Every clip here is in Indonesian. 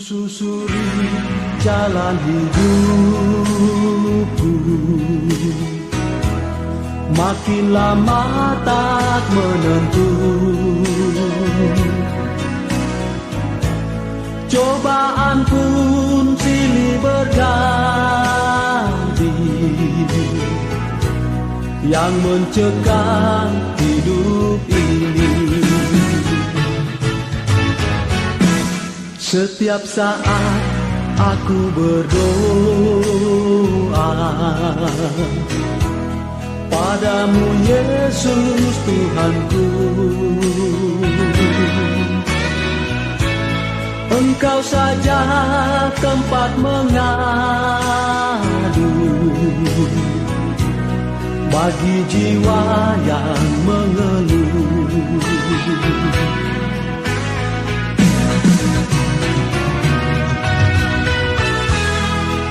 susuri jalan hidupku, makin lama tak menentu. Cobaan pun silih berganti, yang mencekam hidup ini. Setiap saat aku berdoa padamu Yesus Tuhanku, Engkau saja tempat mengadu bagi jiwa yang mengeluh.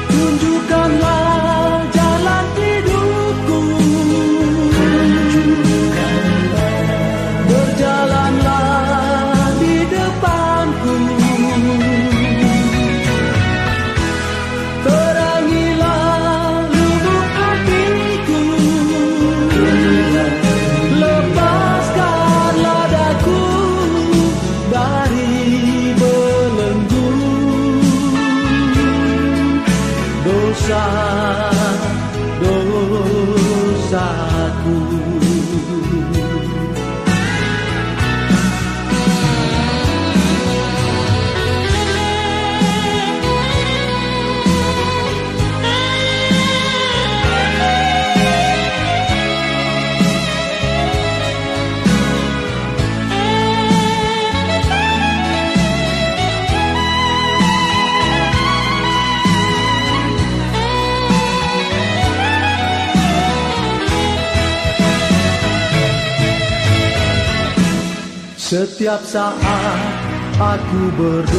Tunjukkanlah jalan hidupku, berjalanlah di depanku, terangilah lubuk hatiku, lepaskanlah daku dari belenggu dosa-dosaku. Setiap saat aku berdoa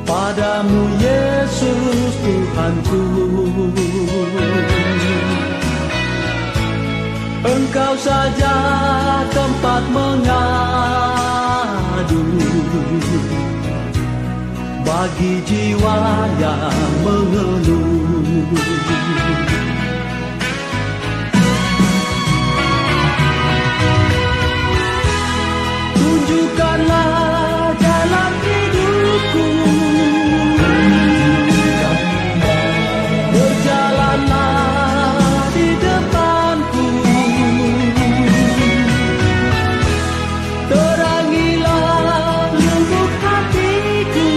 padamu Yesus Tuhanku, Engkau saja tempat mengadu bagi jiwa yang mengeluh. Tunjukkanlah jalan hidupku, berjalanlah di depanku, terangilah lubuk hatiku,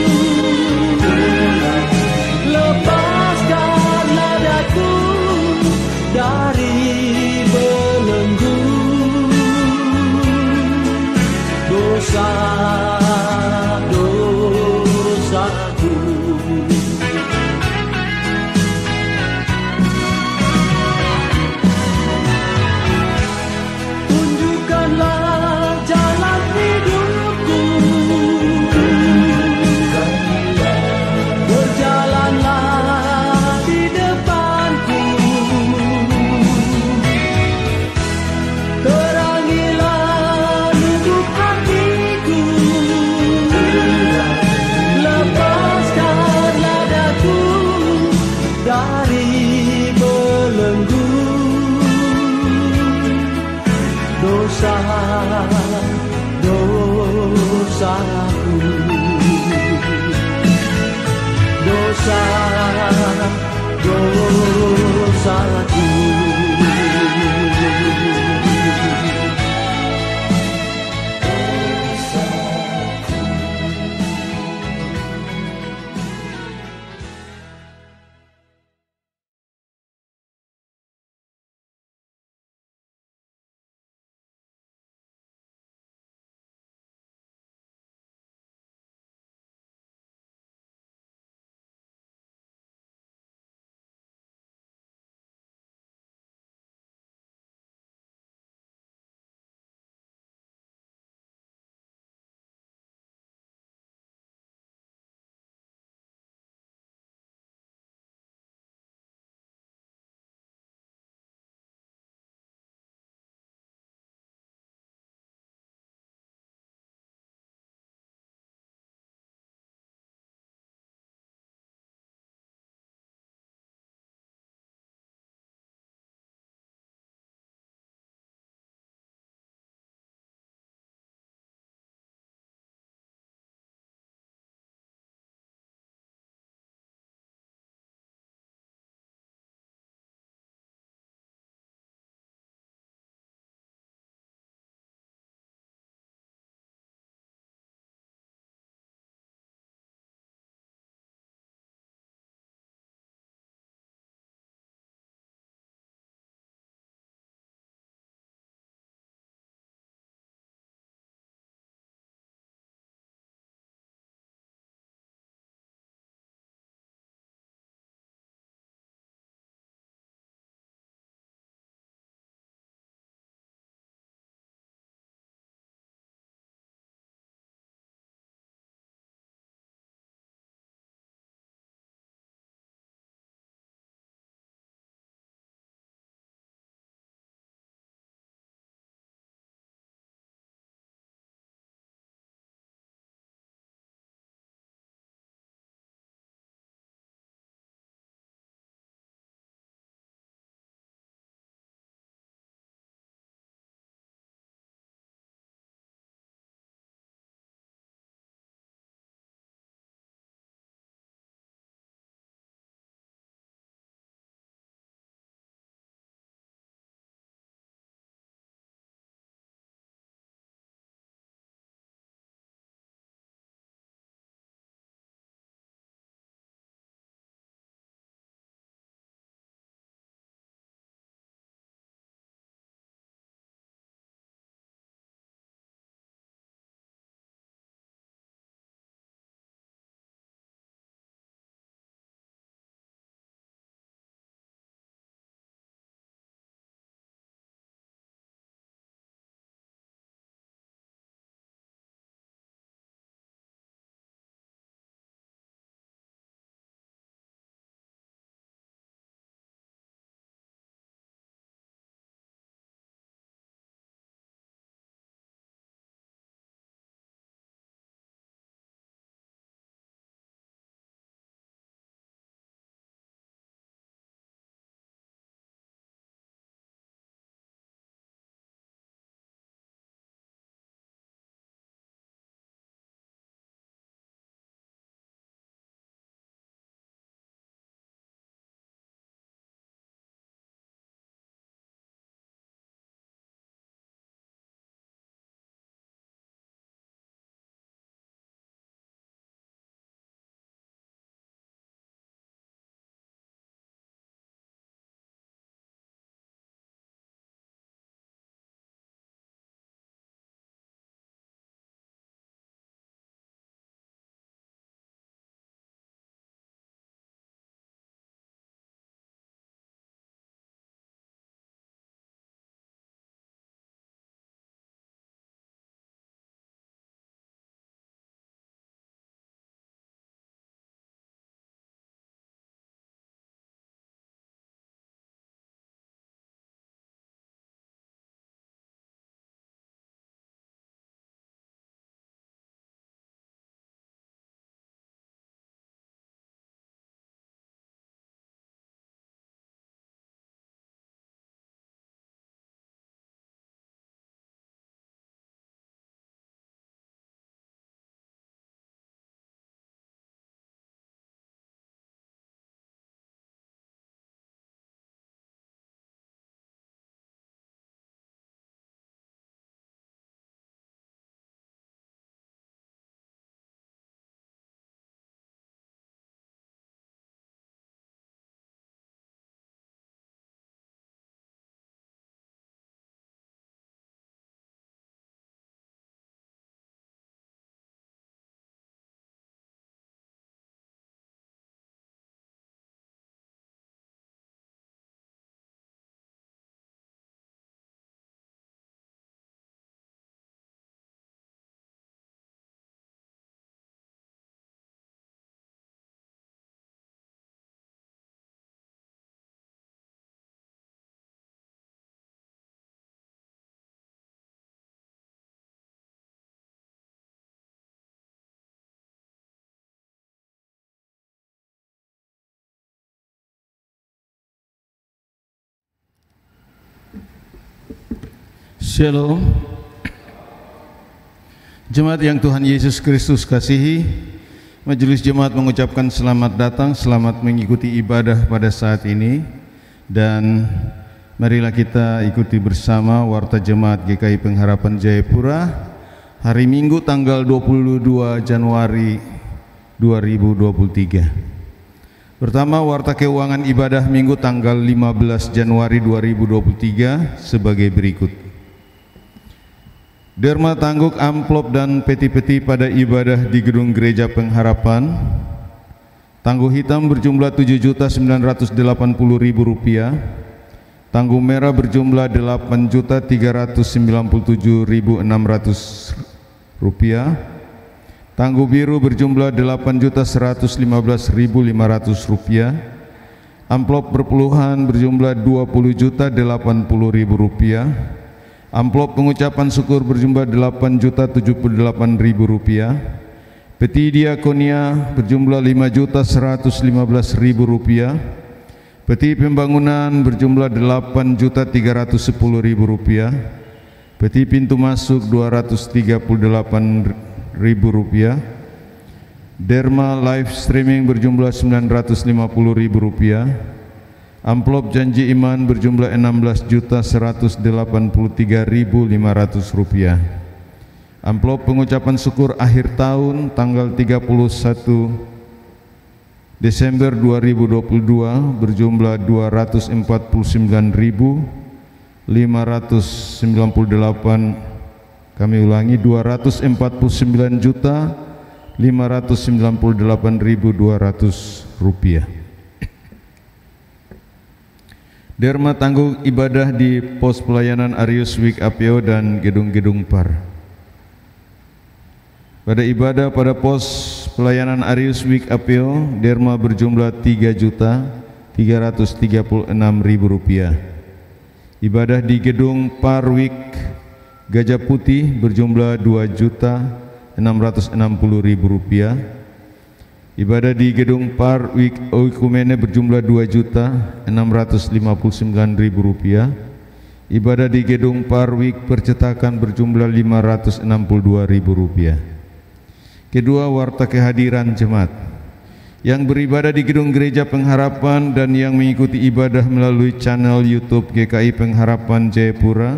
lepaskanlah daku dari belenggu dosa-dosaku. Tunjukkanlah jalan hidupku, berjalanlah di depanku, terangilah lubuk hatiku, lepaskanlah daku dari belenggu dosa-dosaku, dosa-dosaku. Shalom. Jemaat yang Tuhan Yesus Kristus kasihi, majelis jemaat mengucapkan selamat datang, selamat mengikuti ibadah pada saat ini. Dan marilah kita ikuti bersama Warta Jemaat GKI Pengharapan Jayapura hari Minggu tanggal 22 Januari 2023. Pertama, Warta Keuangan Ibadah Minggu tanggal 15 Januari 2023 sebagai berikut. Derma tangguk amplop dan peti-peti pada ibadah di Gedung Gereja Pengharapan. Tangguh hitam berjumlah Rp7.980.000. Tangguh merah berjumlah Rp8.397.600. Tangguh biru berjumlah Rp8.115.500. Amplop berpuluhan berjumlah Rp20.080.000. Amplop pengucapan syukur berjumlah Rp8.078.000. Peti diakonia berjumlah Rp5.115.000. Peti pembangunan berjumlah Rp8.310.000. Peti pintu masuk Rp238.000. Derma live streaming berjumlah Rp950.000. Amplop janji iman berjumlah Rp16.183.500. Amplop pengucapan syukur akhir tahun tanggal 31 Desember 2022 berjumlah Rp249.598. Kami ulangi, Rp249.598.200. Derma tangguh ibadah di pos pelayanan Arius Week APO dan gedung-gedung PAR. Pada ibadah pada pos pelayanan Arius Week APO, derma berjumlah Rp3.336.000. Ibadah di gedung PAR Week Gajah Putih berjumlah Rp2.660.000. Ibadah di gedung PAR Week Oikumene berjumlah Rp2.659.000. Ibadah di gedung PAR Week Percetakan berjumlah Rp562.000. Kedua, warta kehadiran jemaat yang beribadah di gedung Gereja Pengharapan dan yang mengikuti ibadah melalui channel YouTube GKI Pengharapan Jayapura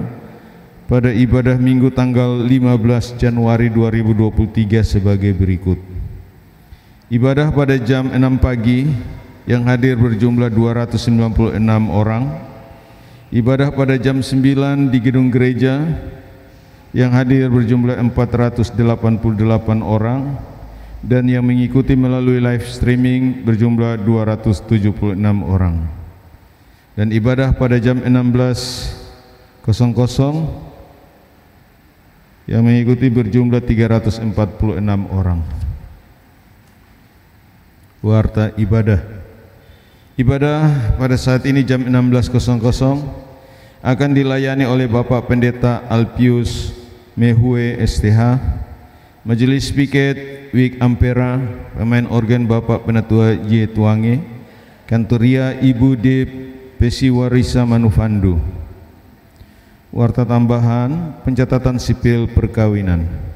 pada ibadah Minggu tanggal 15 Januari 2023 sebagai berikut. Ibadah pada jam 6 pagi yang hadir berjumlah 296 orang. Ibadah pada jam 9 di gedung gereja yang hadir berjumlah 488 orang, dan yang mengikuti melalui live streaming berjumlah 276 orang. Dan ibadah pada jam 16.00 yang mengikuti berjumlah 346 orang. Warta ibadah. Ibadah pada saat ini jam 16.00 akan dilayani oleh Bapak Pendeta Alpius Mehue STH, Majelis Piket Wik Ampera, pemain organ Bapak Penatua Y Tuange, Kantoria Ibu D Pesiwarisa Manufandu. Warta tambahan, pencatatan sipil perkawinan.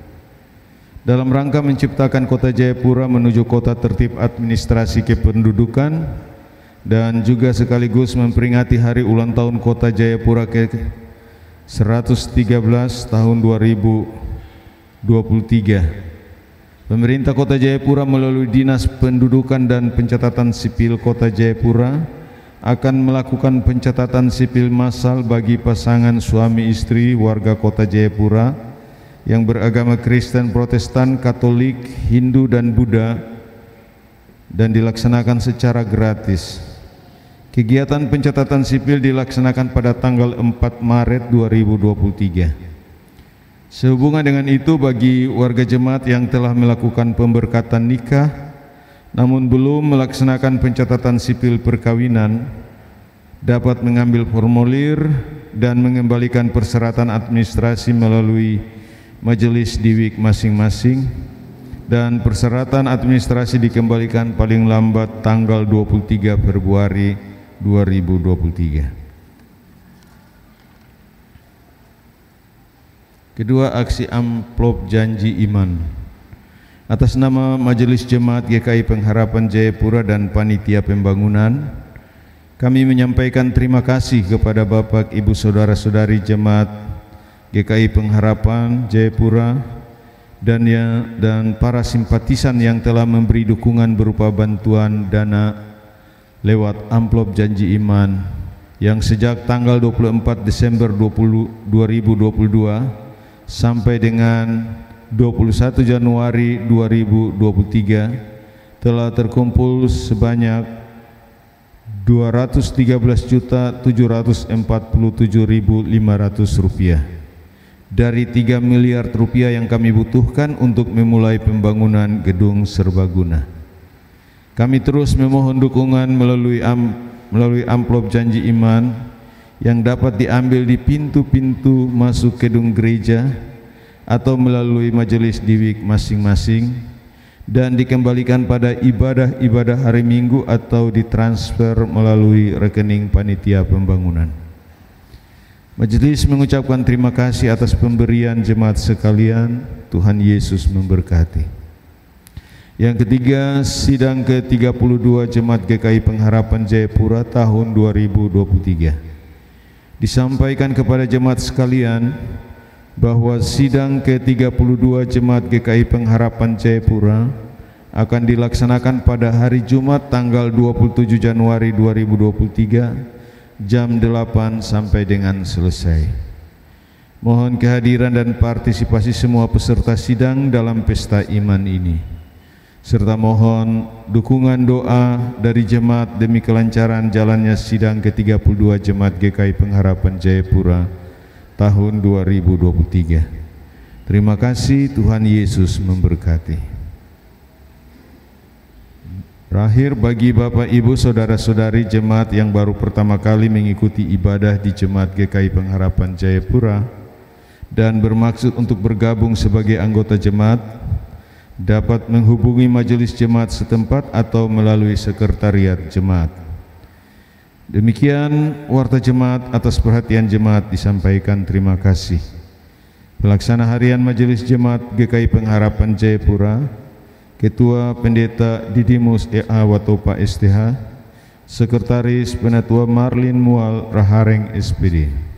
Dalam rangka menciptakan Kota Jayapura menuju kota tertib administrasi kependudukan dan juga sekaligus memperingati hari ulang tahun Kota Jayapura ke 113 tahun 2023. Pemerintah Kota Jayapura melalui Dinas Pendudukan dan Pencatatan Sipil Kota Jayapura akan melakukan pencatatan sipil massal bagi pasangan suami istri warga Kota Jayapura yang beragama Kristen, Protestan, Katolik, Hindu dan Buddha, dan dilaksanakan secara gratis. Kegiatan pencatatan sipil dilaksanakan pada tanggal 4 Maret 2023. Sehubungan dengan itu, bagi warga jemaat yang telah melakukan pemberkatan nikah namun belum melaksanakan pencatatan sipil perkawinan, dapat mengambil formulir dan mengembalikan persyaratan administrasi melalui majelis di WIK masing-masing, dan persyaratan administrasi dikembalikan paling lambat tanggal 23 Februari 2023. Kedua, aksi amplop janji iman. Atas nama Majelis Jemaat GKI Pengharapan Jayapura dan Panitia Pembangunan, kami menyampaikan terima kasih kepada Bapak, Ibu, Saudara-saudari Jemaat GKI Pengharapan Jayapura dan para simpatisan yang telah memberi dukungan berupa bantuan dana lewat amplop janji iman yang sejak tanggal 24 Desember 2022 sampai dengan 21 Januari 2023 telah terkumpul sebanyak 213.747.500 rupiah dari 3 miliar rupiah yang kami butuhkan untuk memulai pembangunan gedung serbaguna. Kami terus memohon dukungan melalui amplop janji iman yang dapat diambil di pintu-pintu masuk gedung gereja atau melalui majelis diwik masing-masing dan dikembalikan pada ibadah-ibadah hari Minggu atau ditransfer melalui rekening panitia pembangunan. Majelis mengucapkan terima kasih atas pemberian jemaat sekalian. Tuhan Yesus memberkati. Yang ketiga, sidang ke-32 Jemaat GKI Pengharapan Jayapura tahun 2023. Disampaikan kepada jemaat sekalian bahwa sidang ke-32 Jemaat GKI Pengharapan Jayapura akan dilaksanakan pada hari Jumat tanggal 27 Januari 2023 jam 8 sampai dengan selesai. Mohon kehadiran dan partisipasi semua peserta sidang dalam pesta iman ini, serta mohon dukungan doa dari jemaat demi kelancaran jalannya sidang ke-32 Jemaat GKI Pengharapan Jayapura tahun 2023. Terima kasih, Tuhan Yesus memberkati. Terakhir, bagi Bapak, Ibu, Saudara-saudari jemaat yang baru pertama kali mengikuti ibadah di Jemaat GKI Pengharapan Jayapura dan bermaksud untuk bergabung sebagai anggota jemaat, dapat menghubungi majelis jemaat setempat atau melalui sekretariat jemaat. Demikian warta jemaat. Atas perhatian jemaat disampaikan terima kasih. Pelaksana harian Majelis Jemaat GKI Pengharapan Jayapura, Ketua Pendeta Didimus E.A. Watopa STH, Sekretaris Penatua Marlin Mual Rahareng SPD.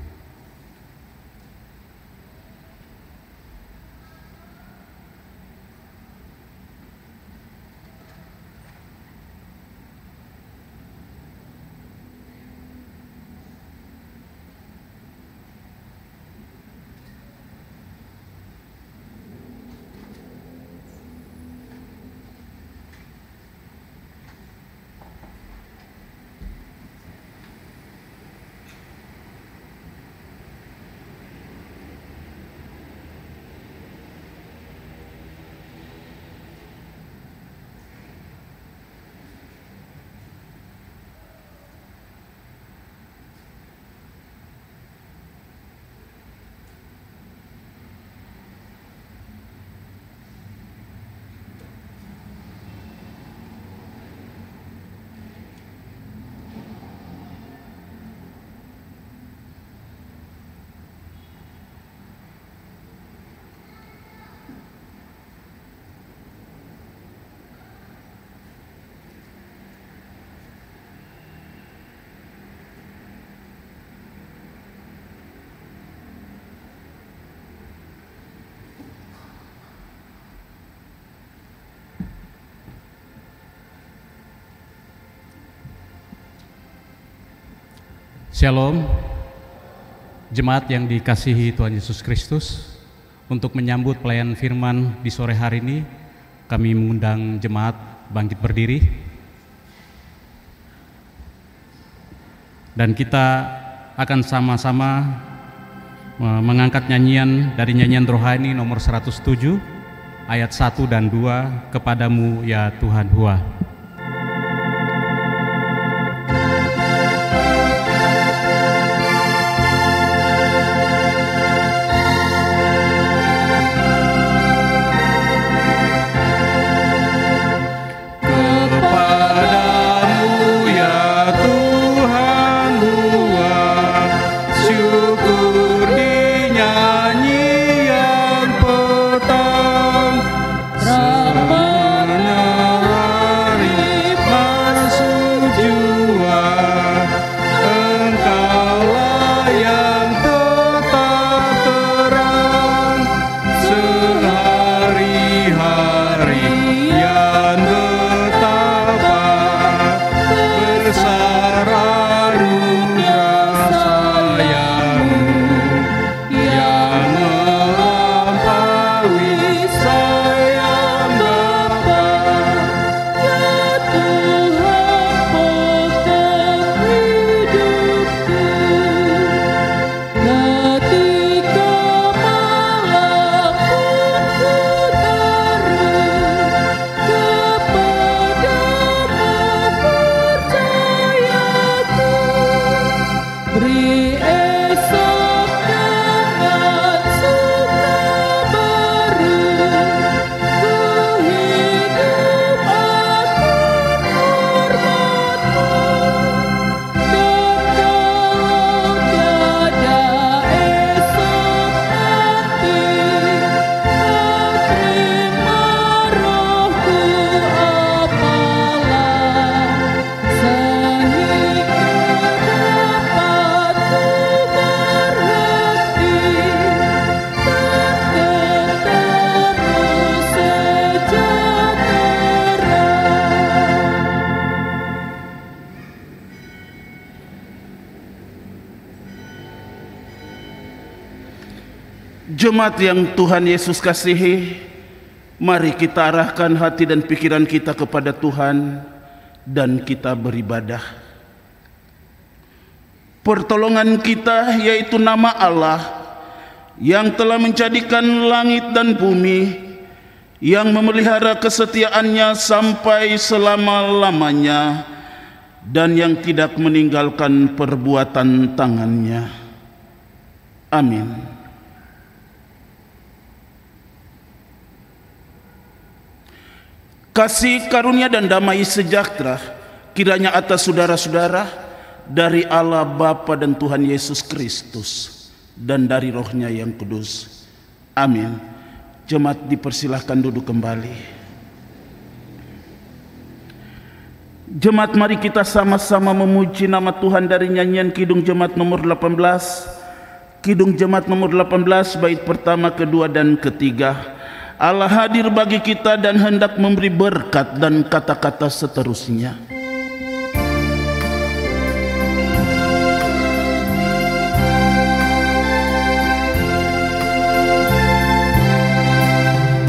Shalom, jemaat yang dikasihi Tuhan Yesus Kristus. Untuk menyambut pelayanan firman di sore hari ini, kami mengundang jemaat bangkit berdiri. Dan kita akan sama-sama mengangkat nyanyian dari nyanyian rohani nomor 107 ayat 1 dan 2, Kepadamu ya Tuhan Hua. Syukur dinyanyikan. Jemaat yang Tuhan Yesus kasihi, mari kita arahkan hati dan pikiran kita kepada Tuhan dan kita beribadah. Pertolongan kita yaitu nama Allah yang telah menjadikan langit dan bumi, yang memelihara kesetiaannya sampai selama-lamanya, dan yang tidak meninggalkan perbuatan tangannya. Amin. Kasih karunia dan damai sejahtera kiranya atas saudara-saudara dari Allah Bapa dan Tuhan Yesus Kristus dan dari Roh-Nya yang kudus. Amin. Jemaat dipersilahkan duduk kembali. Jemaat, mari kita sama-sama memuji nama Tuhan dari nyanyian Kidung Jemaat nomor 18. Kidung Jemaat nomor 18 bait pertama, kedua dan ketiga. Allah hadir bagi kita dan hendak memberi berkat, dan kata-kata seterusnya.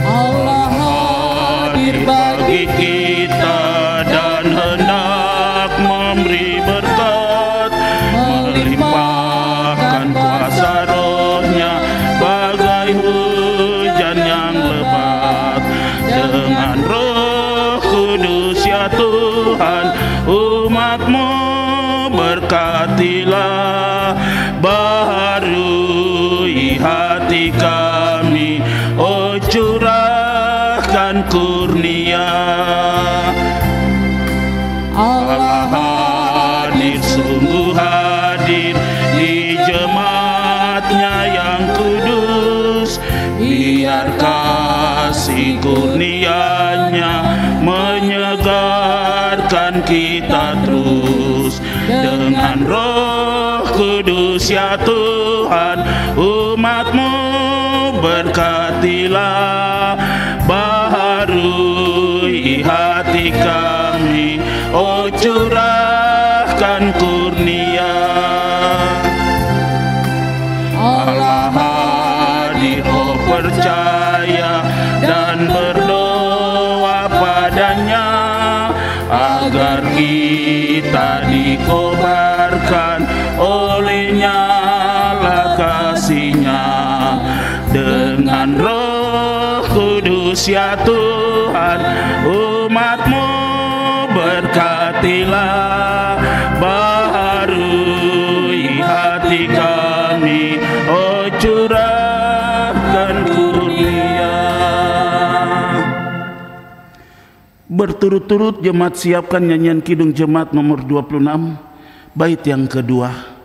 Allah hadir bagi kita dan hendak memberi berkat, melimpahkan kuasa Roh-Nya bagai hujan yang lebat. Dengan Roh Kudus ya Tuhan, umat-Mu berkatilah, baharui hati kami, oh curahkan kurnia. Allah hadir, sungguh hadir di jemaat-Nya yang kudus, biar kasih kurnia-Nya menyegarkan kita terus. Dengan Roh Kudus ya Tuhan, umat-Mu berkatilah, baharui hati kami, oh curahkan kurnia. Allah hadir, oh percaya dan berdoa padanya, agar kita dikobarkan oleh nyala kasih-Nya. Dengan Roh Kudus ya Tuhan, umat-Mu berkatilah, baharui hati kami, oh curahkan kurnia. Berturut-turut jemaat siapkan nyanyian Kidung Jemaat nomor 26 bait yang kedua.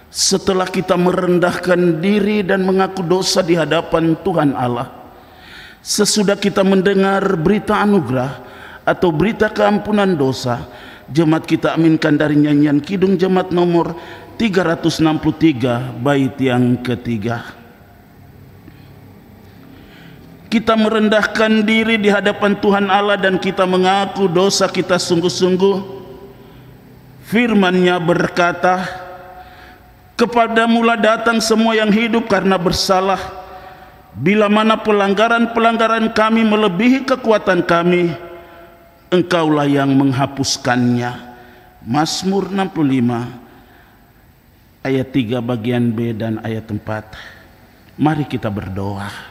Setelah kita merendahkan diri dan mengaku dosa di hadapan Tuhan Allah, sesudah kita mendengar berita anugerah atau berita keampunan dosa, jemaat kita aminkan dari nyanyian Kidung Jemaat nomor 363 bait yang ketiga. Kita merendahkan diri di hadapan Tuhan Allah dan kita mengaku dosa kita sungguh-sungguh. Firman-Nya berkata, "Kepadamu-lah datang semua yang hidup karena bersalah. Bila mana pelanggaran-pelanggaran kami melebihi kekuatan kami, Engkaulah yang menghapuskannya." Mazmur 65 ayat 3 bagian B dan ayat 4. Mari kita berdoa.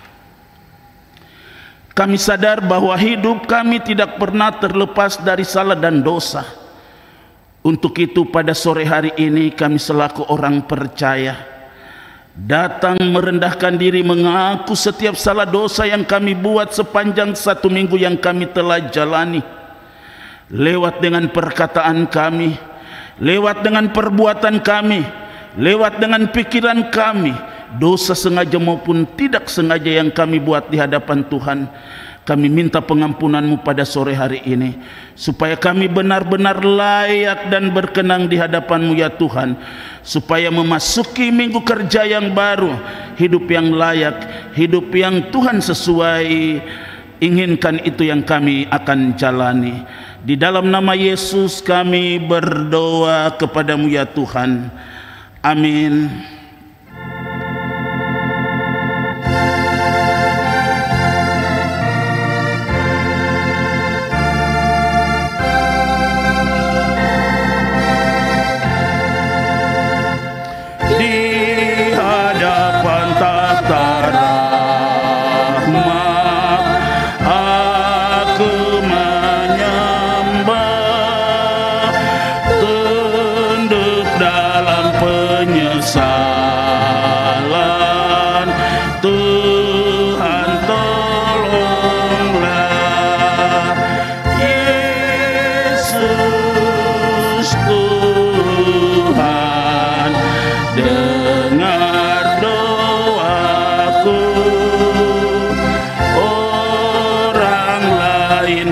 Kami sadar bahwa hidup kami tidak pernah terlepas dari salah dan dosa. Untuk itu pada sore hari ini kami selaku orang percaya datang merendahkan diri, mengaku setiap salah dosa yang kami buat sepanjang 1 minggu yang kami telah jalani. Lewat dengan perkataan kami, lewat dengan perbuatan kami, lewat dengan pikiran kami, dosa sengaja maupun tidak sengaja yang kami buat di hadapan Tuhan. Kami minta pengampunan-Mu pada sore hari ini, supaya kami benar-benar layak dan berkenan di hadapan-Mu ya Tuhan, supaya memasuki minggu kerja yang baru, hidup yang layak, hidup yang Tuhan sesuai inginkan, itu yang kami akan jalani. Di dalam nama Yesus kami berdoa kepada-Mu ya Tuhan. Amin.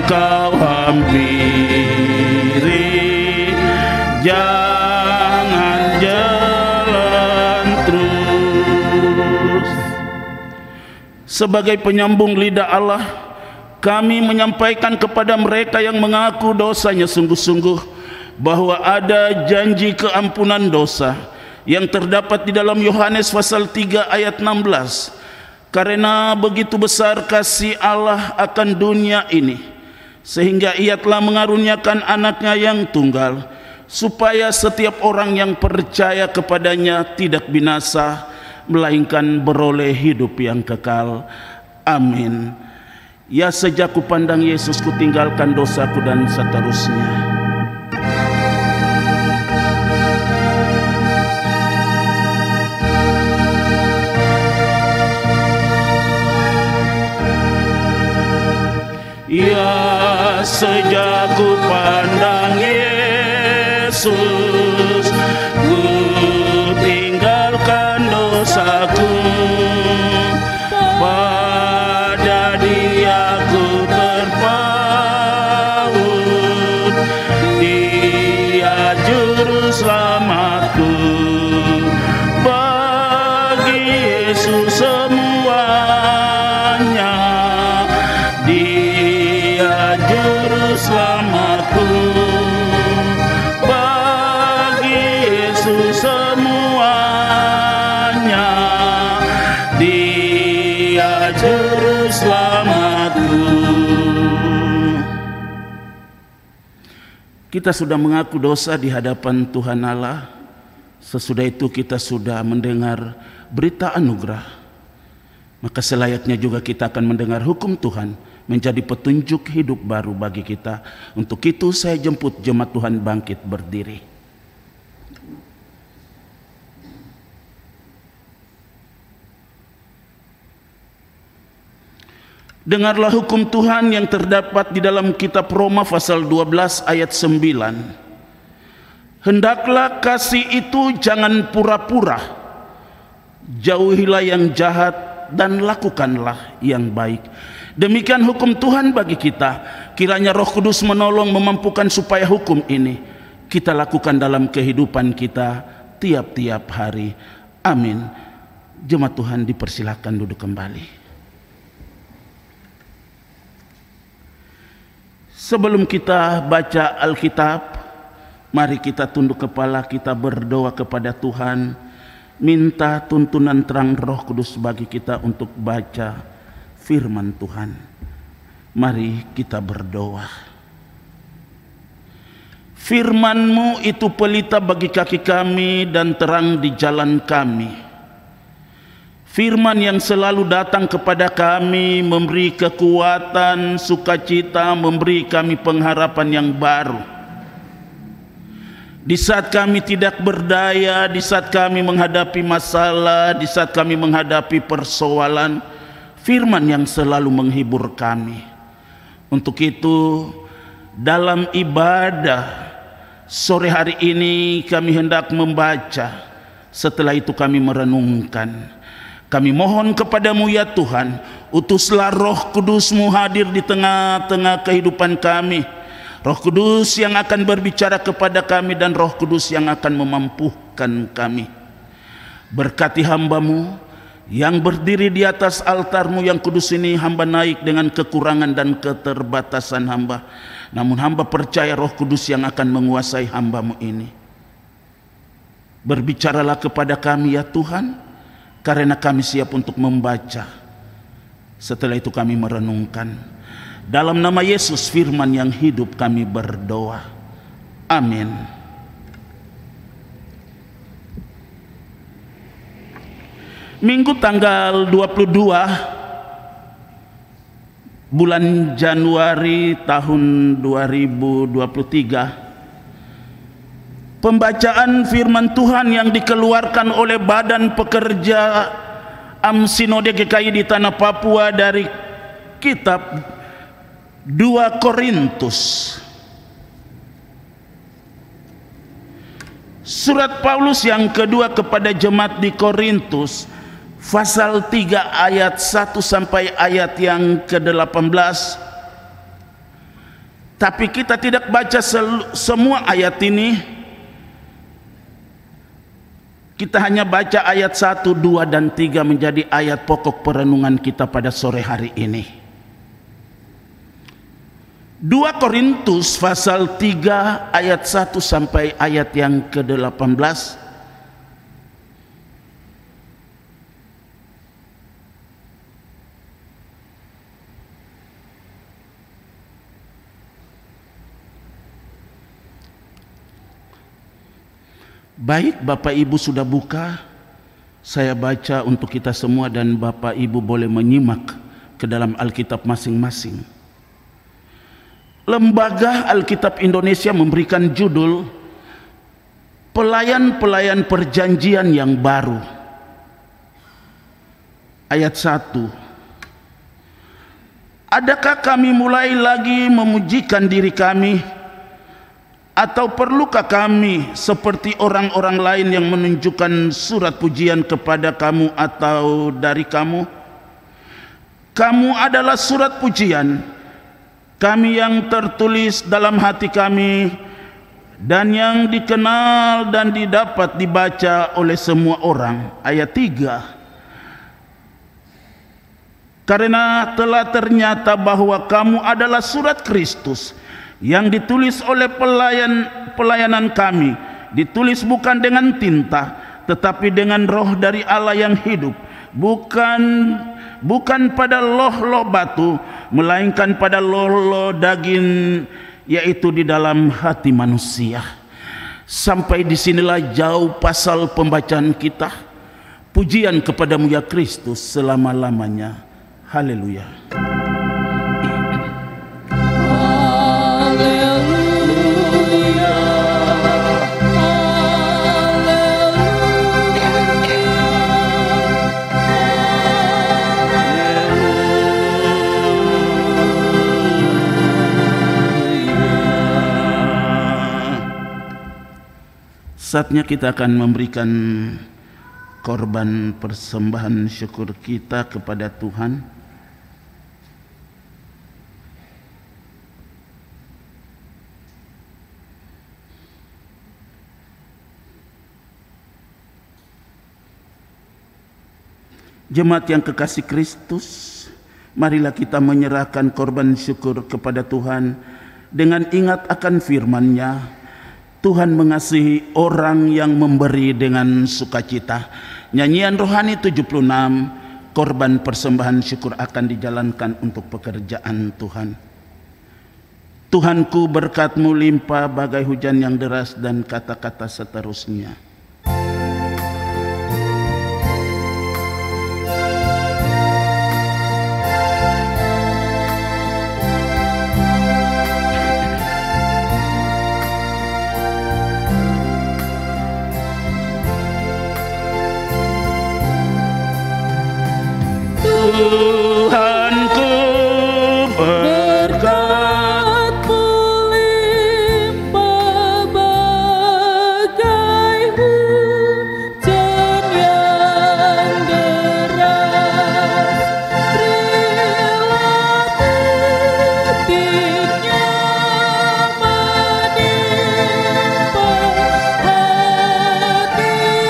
kau hampiri, jangan jalan terus. Sebagai penyambung lidah Allah, kami menyampaikan kepada mereka yang mengaku dosanya sungguh-sungguh bahwa ada janji keampunan dosa yang terdapat di dalam Yohanes pasal 3 ayat 16. Karena begitu besar kasih Allah akan dunia ini, sehingga Ia telah mengaruniakan anaknya yang tunggal, supaya setiap orang yang percaya kepadanya tidak binasa, melainkan beroleh hidup yang kekal. Amin. Ya, sejak ku pandang Yesus, ku tinggalkan dosaku dan seterusnya. Ya, sejak ku pandang Yesus, ku tinggalkan dosaku. Pada Dia ku terpaut, Dia juru selamatku. Bagi Yesus semuanya, Dia juru selamatku. Bagi Yesus semuanya, Dia juru selamatku. Kita sudah mengaku dosa di hadapan Tuhan Allah. Sesudah itu kita sudah mendengar berita anugerah. Maka selayaknya juga kita akan mendengar hukum Tuhan menjadi petunjuk hidup baru bagi kita. Untuk itu saya jemput jemaat Tuhan bangkit berdiri. Dengarlah hukum Tuhan yang terdapat di dalam kitab Roma pasal 12 ayat 9. Hendaklah kasih itu jangan pura-pura, jauhilah yang jahat dan lakukanlah yang baik. Demikian hukum Tuhan bagi kita. Kiranya Roh Kudus menolong memampukan supaya hukum ini kita lakukan dalam kehidupan kita tiap-tiap hari. Amin. Jemaat Tuhan dipersilakan duduk kembali. Sebelum kita baca Alkitab, mari kita tunduk kepala, kita berdoa kepada Tuhan, minta tuntunan terang Roh Kudus bagi kita untuk baca firman Tuhan. Mari kita berdoa. Firman-Mu itu pelita bagi kaki kami dan terang di jalan kami. Firman yang selalu datang kepada kami, memberi kekuatan, sukacita, memberi kami pengharapan yang baru. Di saat kami tidak berdaya, di saat kami menghadapi masalah, di saat kami menghadapi persoalan, firman yang selalu menghibur kami. Untuk itu, dalam ibadah sore hari ini kami hendak membaca, setelah itu kami merenungkan. Kami mohon kepadamu ya Tuhan, utuslah Roh Kudus-Mu hadir di tengah-tengah kehidupan kami. Roh Kudus yang akan berbicara kepada kami dan Roh Kudus yang akan memampukan kami. Berkati hamba-Mu yang berdiri di atas altar-Mu yang kudus ini. Hamba naik dengan kekurangan dan keterbatasan hamba, namun hamba percaya Roh Kudus yang akan menguasai hamba-Mu ini. Berbicaralah kepada kami ya Tuhan, karena kami siap untuk membaca. Setelah itu kami merenungkan. Dalam nama Yesus firman yang hidup kami berdoa. Amin. Minggu tanggal 22 bulan Januari tahun 2023, pembacaan firman Tuhan yang dikeluarkan oleh Badan Pekerja Sinode GKI di Tanah Papua dari kitab 2 Korintus. Surat Paulus yang kedua kepada jemaat di Korintus, pasal 3 ayat 1 sampai ayat yang ke-18. Tapi kita tidak baca semua ayat ini. Kita hanya baca ayat 1, 2, dan 3 menjadi ayat pokok perenungan kita pada sore hari ini. 2 Korintus pasal 3 ayat 1 sampai ayat yang ke-18. Baik, Bapak Ibu sudah buka, saya baca untuk kita semua dan Bapak Ibu boleh menyimak ke dalam Alkitab masing-masing. Lembaga Alkitab Indonesia memberikan judul Pelayan-pelayan Perjanjian yang Baru. Ayat 1. Adakah kami mulai lagi memujikan diri kami? Atau perlukah kami seperti orang-orang lain yang menunjukkan surat pujian kepada kamu atau dari kamu? Kamu adalah surat pujian kami yang tertulis dalam hati kami dan yang dikenal dan didapat dibaca oleh semua orang. Ayat 3. Karena telah ternyata bahwa kamu adalah surat Kristus yang ditulis oleh pelayanan kami, ditulis bukan dengan tinta, tetapi dengan Roh dari Allah yang hidup, bukan pada loh-loh batu, melainkan pada loh-loh daging, yaitu di dalam hati manusia. Sampai disinilah jauh pasal pembacaan kita. Pujian kepadamu ya Kristus selama-lamanya. Haleluya. Saatnya kita akan memberikan korban persembahan syukur kita kepada Tuhan. Jemaat yang kekasih Kristus, marilah kita menyerahkan korban syukur kepada Tuhan dengan ingat akan firman-Nya. Tuhan mengasihi orang yang memberi dengan sukacita. Nyanyian rohani 76, korban persembahan syukur akan dijalankan untuk pekerjaan Tuhan. Tuhanku, berkat-Mu limpah bagai hujan yang deras, dan kata-kata seterusnya. Tuhanku, berkat-Mu limpah bagai hujan yang deras. Berilah titiknya menimpa hati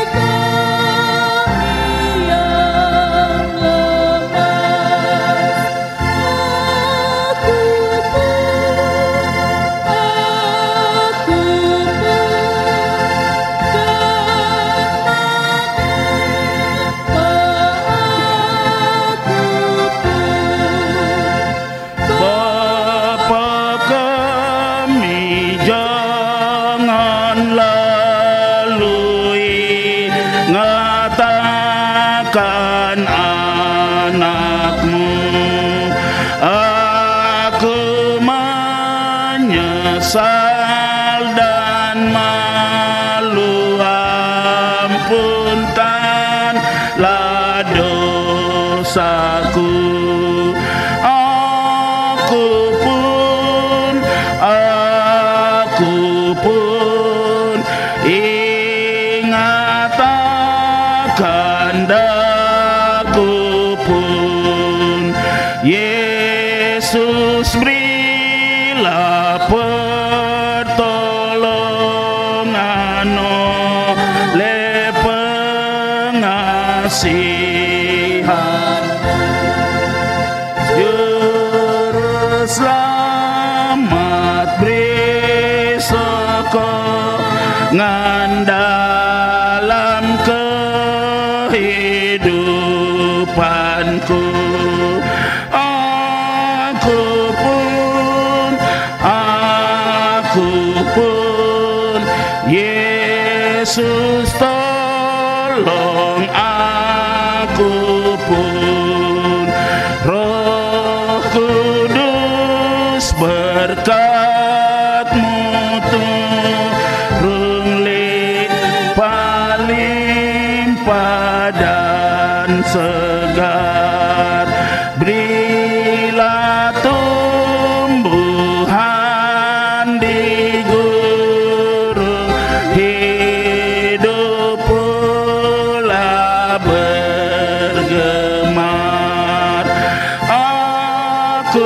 kami yang anak-Mu. Aku menyesal dan malu, ampunkanlah dosaku. Aku pun ingat akan daku pun. Yesus, berilah berilah pertolongan oleh pengasihan. Juru selamat beri sokongan dalam kehidupanku. Yesus tolong aku pun. Roh Kudus berkat-Mu turun limpah dan segar. Berilah tumbuhan di gurun hidup pula bergemar. Aku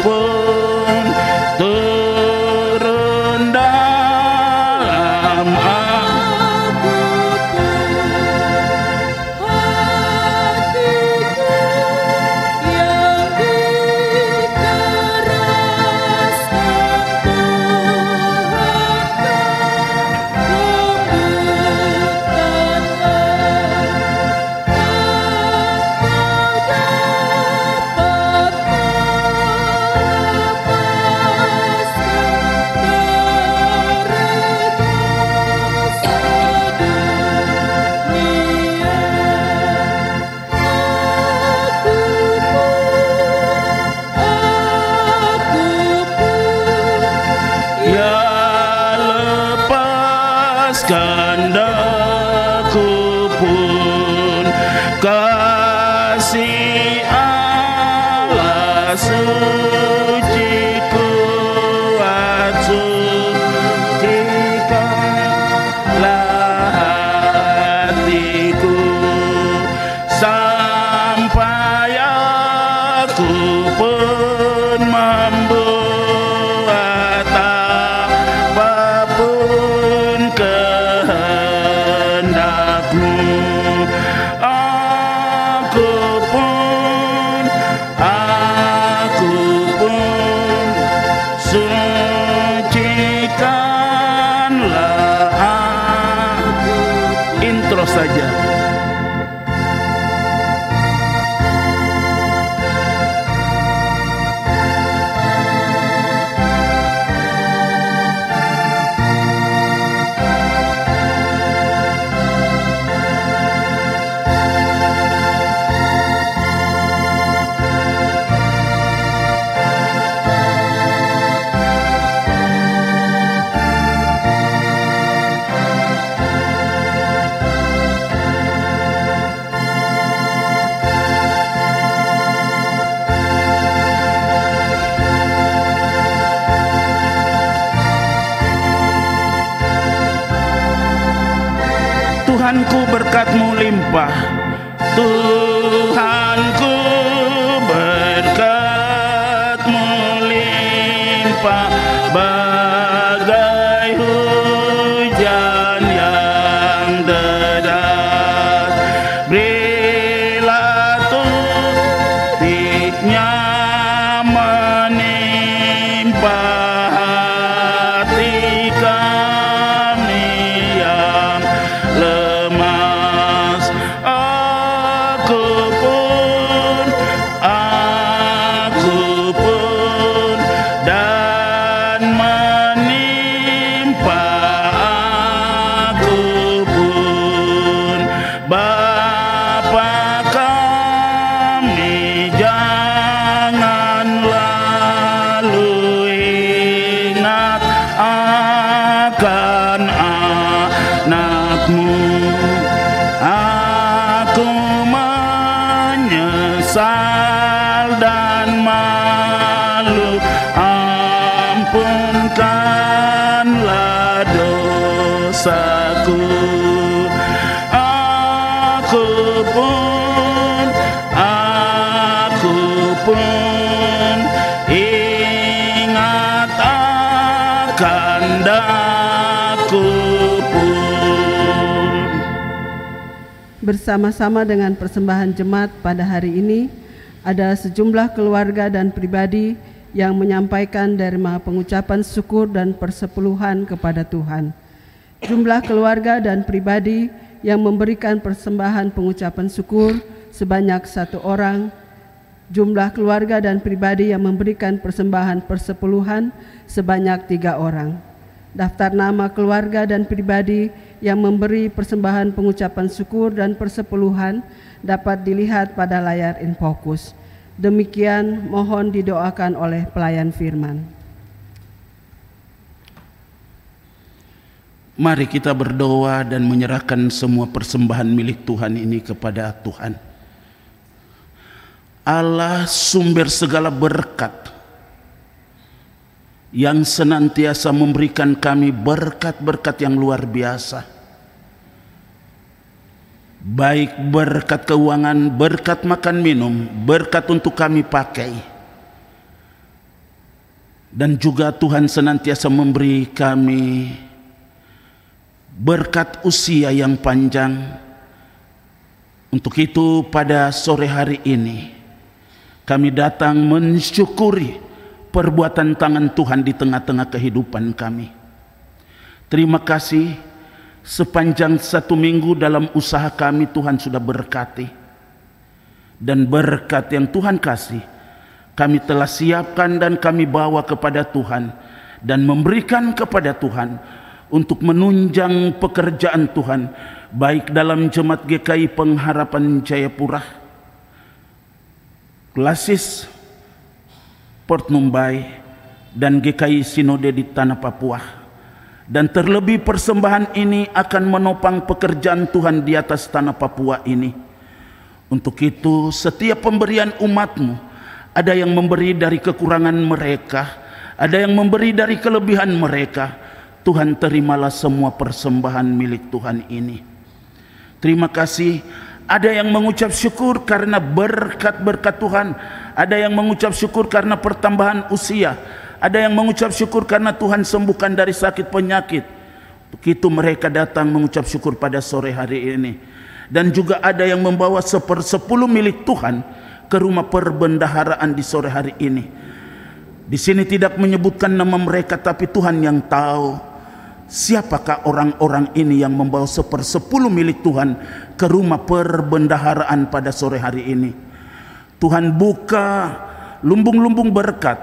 pun turun dalam kehendakku pun. Kasih Allah suci kuat, sucikanlah hatiku sampai aku pun membuat apapun kehendak-Mu. Aku pun sucikanlah. Intro saja. Tuhanku berkat-Mu limpah, Tuhanku berkat-Mu limpah, bagai hujan yang deras. Berilah turutnya menimpa hati kami yang lemas. Aku pun dan menimpa aku pun. Bapa kami, jangan lalu ingat akan anak-Mu. Aku menyesal dan malu, ampunkanlah dosaku. Aku pun, ingat akan daku pun. Bersama-sama dengan persembahan jemaat pada hari ini, ada sejumlah keluarga dan pribadi yang menyampaikan derma pengucapan syukur dan persepuluhan kepada Tuhan. Jumlah keluarga dan pribadi yang memberikan persembahan pengucapan syukur sebanyak 1 orang. Jumlah keluarga dan pribadi yang memberikan persembahan persepuluhan sebanyak 3 orang. Daftar nama keluarga dan pribadi yang memberi persembahan pengucapan syukur dan persepuluhan dapat dilihat pada layar InFokus. Demikian mohon didoakan oleh pelayan firman. Mari kita berdoa dan menyerahkan semua persembahan milik Tuhan ini kepada Tuhan. Allah sumber segala berkat, yang senantiasa memberikan kami berkat-berkat yang luar biasa. Baik berkat keuangan, berkat makan minum, berkat untuk kami pakai. Dan juga Tuhan senantiasa memberi kami berkat usia yang panjang. Untuk itu pada sore hari ini kami datang mensyukuri perbuatan tangan Tuhan di tengah-tengah kehidupan kami. Terima kasih, sepanjang 1 minggu dalam usaha kami Tuhan sudah berkati. Dan berkat yang Tuhan kasih kami telah siapkan dan kami bawa kepada Tuhan dan memberikan kepada Tuhan untuk menunjang pekerjaan Tuhan, baik dalam Jemaat GKI Pengharapan Jayapura, Klasis Port Numbai, dan GKI Sinode di Tanah Papua. Dan terlebih persembahan ini akan menopang pekerjaan Tuhan di atas Tanah Papua ini. Untuk itu setiap pemberian umat-Mu, ada yang memberi dari kekurangan mereka, ada yang memberi dari kelebihan mereka. Tuhan, terimalah semua persembahan milik Tuhan ini. Terima kasih. Ada yang mengucap syukur karena berkat-berkat Tuhan, ada yang mengucap syukur karena pertambahan usia, ada yang mengucap syukur karena Tuhan sembuhkan dari sakit penyakit. Begitu mereka datang mengucap syukur pada sore hari ini. Dan juga ada yang membawa 1/10 milik Tuhan ke rumah perbendaharaan di sore hari ini. Di sini tidak menyebutkan nama mereka, tapi Tuhan yang tahu siapakah orang-orang ini yang membawa 1/10 milik Tuhan ke rumah perbendaharaan pada sore hari ini. Tuhan buka lumbung-lumbung berkat,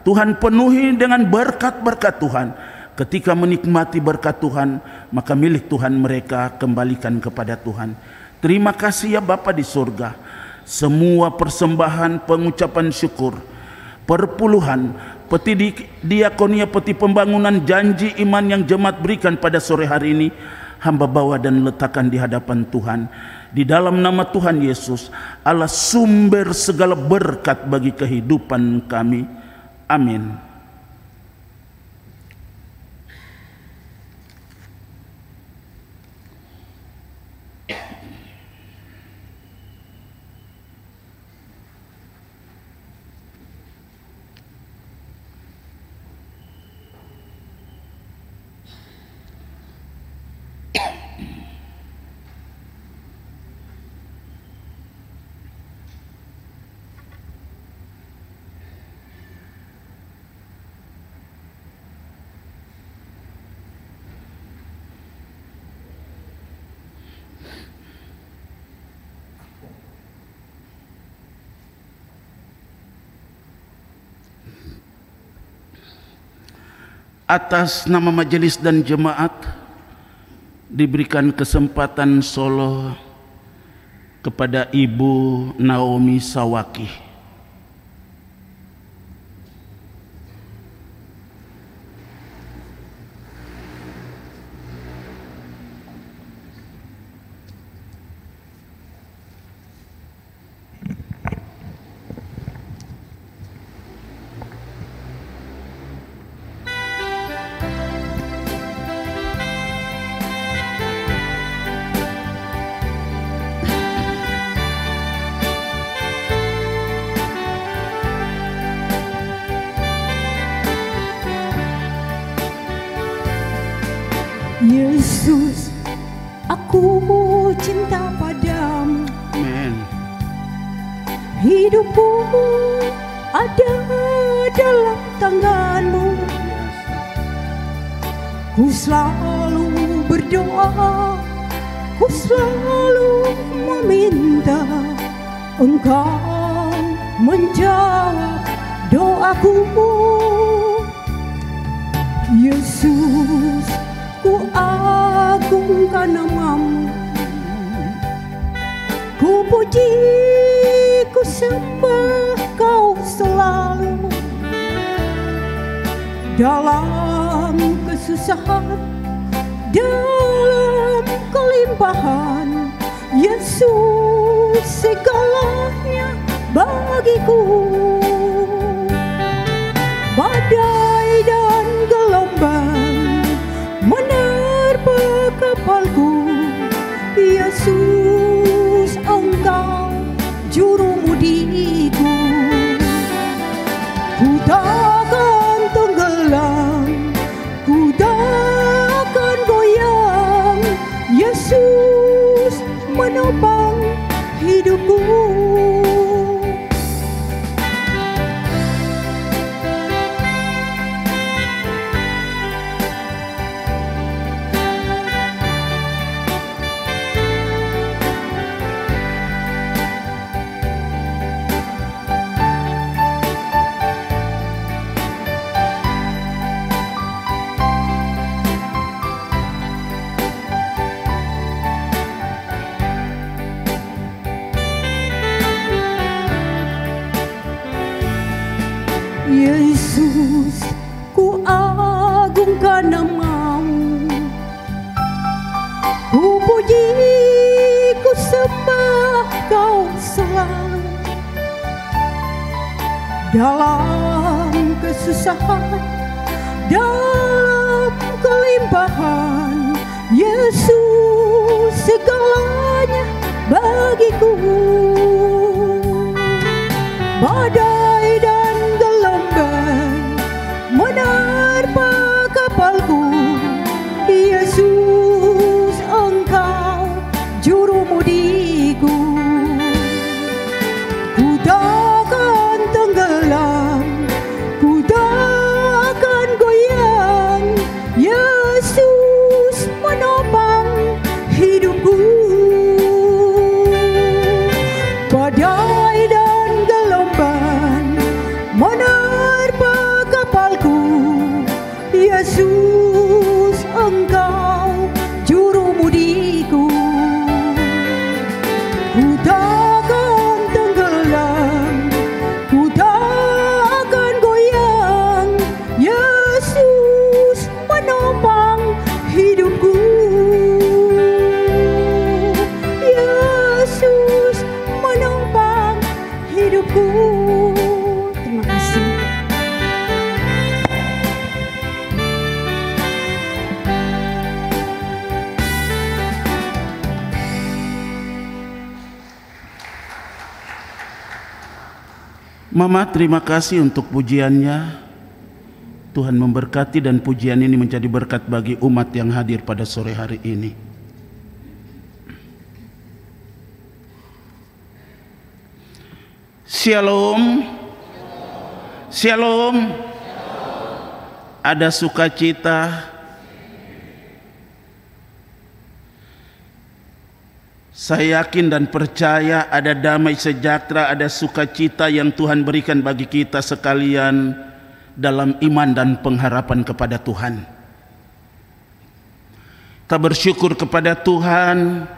Tuhan penuhi dengan berkat-berkat Tuhan. Ketika menikmati berkat Tuhan, maka milik Tuhan mereka kembalikan kepada Tuhan. Terima kasih ya Bapa di surga. Semua persembahan pengucapan syukur, perpuluhan, peti diakonia, peti pembangunan, janji iman yang jemaat berikan pada sore hari ini, hamba bawa dan letakkan di hadapan Tuhan. Di dalam nama Tuhan Yesus, Allah sumber segala berkat bagi kehidupan kami. Amin. Atas nama majelis dan jemaat, diberikan kesempatan solo kepada Ibu Naomi Sawaki. Aku cinta padamu. Amen. Hidupku ada dalam tanganmu. Ku selalu berdoa, ku selalu meminta Engkau menjawab doaku. Yesus, ku agungkan namamu. Ku puji, ku sembah Kau selalu. Dalam kesusahan, dalam kelimpahan, Yesus segalanya bagiku. Badai dan gelombang menerpa kapalku, Yesus Engkau juru mudiku. Ku takkan tenggelam, ku takkan goyang, Yesus menopang hidupku. Yesus, ku agungkan namamu. Ku puji, ku sembah Kau selalu. Dalam kesusahan, dalam kelimpahan, Yesus segalanya bagiku. Badai dan gelombang menerpa kapalku, Yesus Engkau juru mudiku. Ku takkan tenggelam, ku takkan goyang, Yesus menopang hidupku. Badai dan gelombang menerpa kapalku, Yesus Engkau juru mudiku. Ku takkan tenggelam, ku takkan goyang, Yesus menopang hidupku. Yesus menopang hidupku. Terima kasih. Mama, terima kasih untuk pujiannya. Tuhan memberkati dan pujian ini menjadi berkat bagi umat yang hadir pada sore hari ini. Shalom. Shalom. Ada sukacita. Saya yakin dan percaya ada damai sejahtera, ada sukacita yang Tuhan berikan bagi kita sekalian dalam iman dan pengharapan kepada Tuhan. Kita bersyukur kepada Tuhan,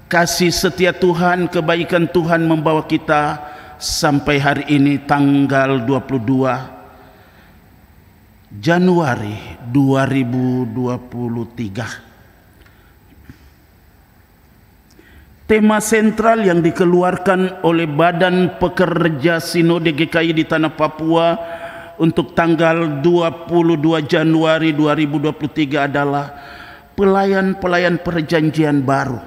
kasih setia Tuhan, kebaikan Tuhan membawa kita sampai hari ini tanggal 22 Januari 2023. Tema sentral yang dikeluarkan oleh Badan Pekerja Sinode GKI di Tanah Papua untuk tanggal 22 Januari 2023 adalah pelayan-pelayan perjanjian baru.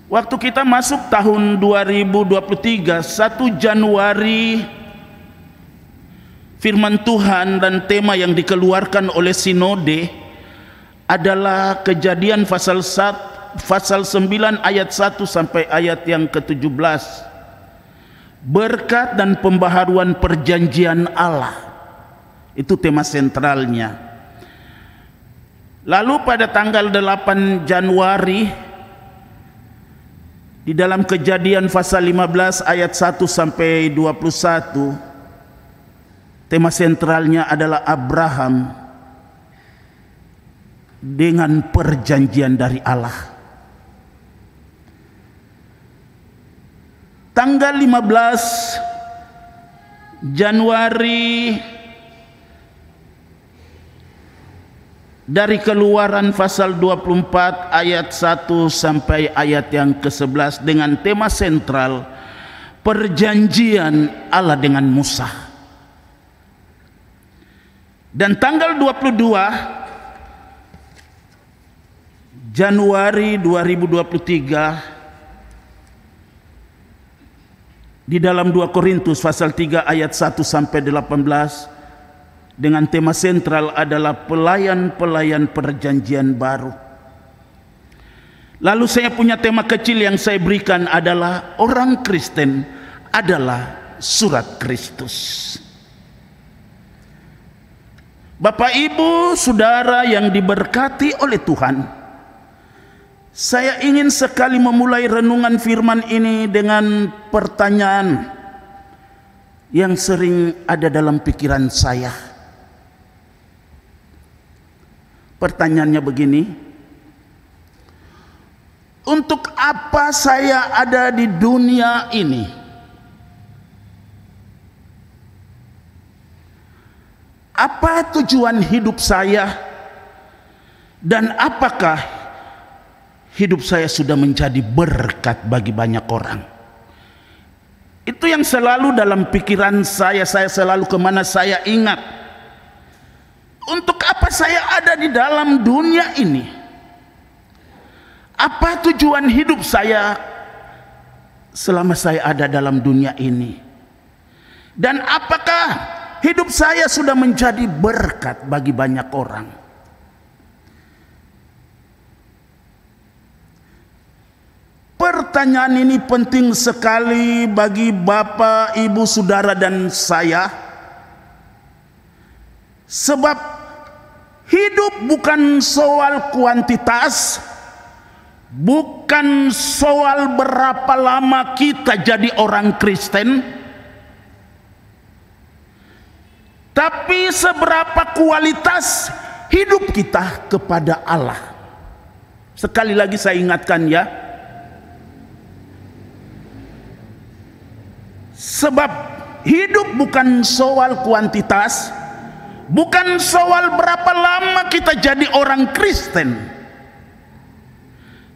Waktu kita masuk tahun 2023, 1 Januari, firman Tuhan dan tema yang dikeluarkan oleh Sinode adalah Kejadian pasal 9 ayat 1 sampai ayat yang ke-17. Berkat dan pembaharuan perjanjian Allah, itu tema sentralnya. Lalu pada tanggal 8 Januari di dalam Kejadian pasal 15 ayat 1 sampai 21, tema sentralnya adalah Abraham dengan perjanjian dari Allah. Tanggal 15 Januari dari Keluaran pasal 24 ayat 1 sampai ayat yang ke-11 dengan tema sentral perjanjian Allah dengan Musa. Dan tanggal 22 Januari 2023 di dalam 2 Korintus pasal 3 ayat 1 sampai 18 dengan tema sentral adalah pelayan-pelayan perjanjian baru. Lalu saya punya tema kecil yang saya berikan adalah orang Kristen adalah surat Kristus. Bapak, Ibu, Saudara yang diberkati oleh Tuhan, saya ingin sekali memulai renungan firman ini dengan pertanyaan yang sering ada dalam pikiran saya. Pertanyaannya begini: untuk apa saya ada di dunia ini? Apa tujuan hidup saya? Dan apakah hidup saya sudah menjadi berkat bagi banyak orang? Itu yang selalu dalam pikiran saya selalu kemana saya ingat. Untuk apa saya ada di dalam dunia ini? Apa tujuan hidup saya selama saya ada dalam dunia ini? Dan apakah hidup saya sudah menjadi berkat bagi banyak orang? Pertanyaan ini penting sekali bagi Bapak, Ibu, Saudara dan saya. Sebab hidup bukan soal kuantitas, bukan soal berapa lama kita jadi orang Kristen, tapi seberapa kualitas hidup kita kepada Allah. Sekali lagi saya ingatkan ya, sebab hidup bukan soal kuantitas, bukan soal berapa lama kita jadi orang Kristen,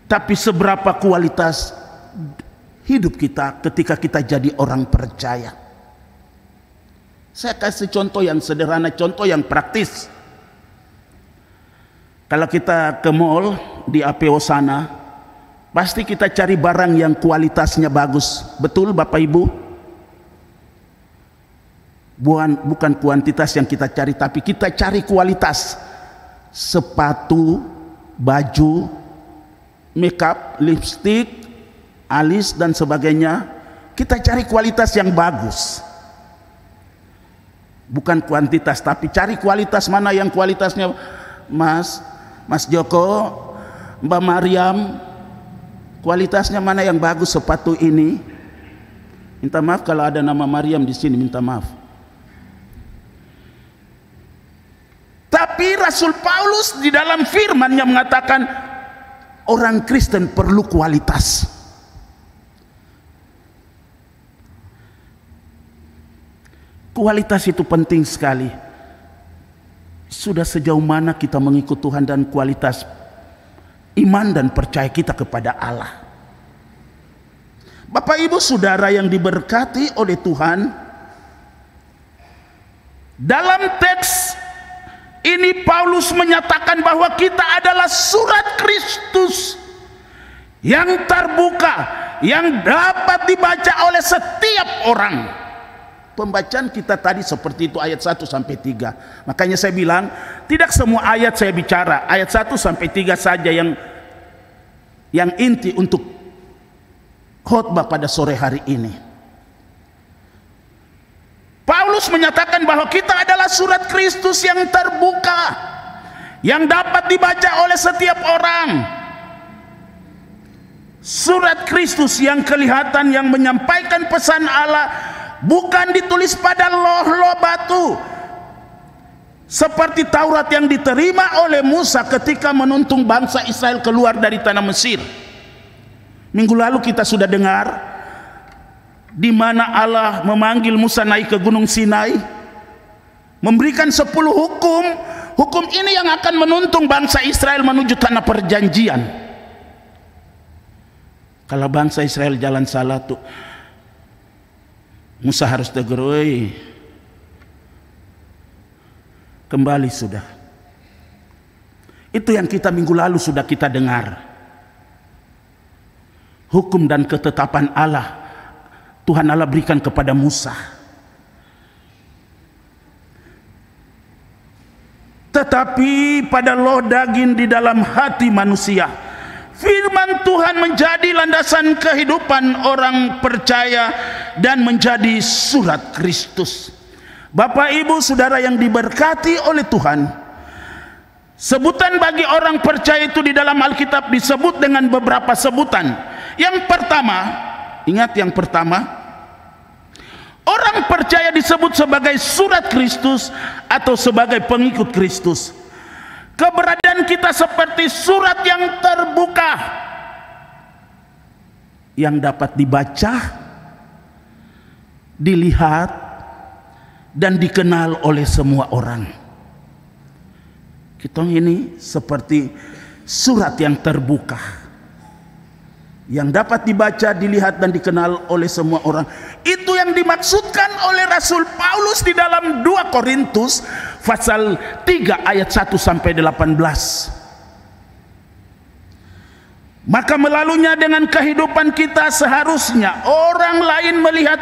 tapi seberapa kualitas hidup kita ketika kita jadi orang percaya. Saya kasih contoh yang sederhana, contoh yang praktis. Kalau kita ke mall di APO sana, pasti kita cari barang yang kualitasnya bagus. Betul Bapak Ibu? Bukan kuantitas yang kita cari, tapi kita cari kualitas. Sepatu, baju, makeup, lipstick, alis dan sebagainya. Kita cari kualitas yang bagus. Bukan kuantitas, tapi cari kualitas. Mana yang kualitasnya Mas Joko, Mbak Mariam, kualitasnya mana yang bagus sepatu ini? Minta maaf kalau ada nama Mariam di sini, minta maaf. Tapi Rasul Paulus di dalam firman-Nya mengatakan orang Kristen perlu kualitas. Kualitas itu penting sekali. Sudah sejauh mana kita mengikut Tuhan dan kualitas iman dan percaya kita kepada Allah. Bapak, Ibu, Saudara yang diberkati oleh Tuhan, dalam teks ini Paulus menyatakan bahwa kita adalah surat Kristus yang terbuka, yang dapat dibaca oleh setiap orang. Pembacaan kita tadi seperti itu ayat 1 sampai 3. Makanya saya bilang tidak semua ayat saya bicara, ayat 1 sampai 3 saja yang inti untuk khotbah pada sore hari ini. Paulus menyatakan bahwa kita adalah surat Kristus yang terbuka, yang dapat dibaca oleh setiap orang. Surat Kristus yang kelihatan, yang menyampaikan pesan Allah, bukan ditulis pada loh-loh batu seperti Taurat yang diterima oleh Musa ketika menuntun bangsa Israel keluar dari tanah Mesir. Minggu lalu kita sudah dengar di mana Allah memanggil Musa naik ke Gunung Sinai, memberikan 10 hukum. Hukum ini yang akan menuntun bangsa Israel menuju tanah perjanjian. Kalau bangsa Israel jalan salah tuh, Musa harus tegur, kembali sudah. Itu yang kita minggu lalu sudah kita dengar. Hukum dan ketetapan Allah, Tuhan Allah berikan kepada Musa. Tetapi pada loh daging di dalam hati manusia, firman Tuhan menjadi landasan kehidupan orang percaya dan menjadi surat Kristus. Bapak, Ibu, Saudara yang diberkati oleh Tuhan, sebutan bagi orang percaya itu di dalam Alkitab disebut dengan beberapa sebutan. Yang pertama, ingat yang pertama, orang percaya disebut sebagai surat Kristus atau sebagai pengikut Kristus. Keberadaan kita seperti surat yang terbuka yang dapat dibaca, dilihat, dan dikenal oleh semua orang. Kita ini seperti surat yang terbuka yang dapat dibaca, dilihat, dan dikenal oleh semua orang. Itu yang dimaksudkan oleh Rasul Paulus di dalam 2 Korintus pasal 3 ayat 1 sampai 18. Maka melaluinya dengan kehidupan kita seharusnya orang lain melihat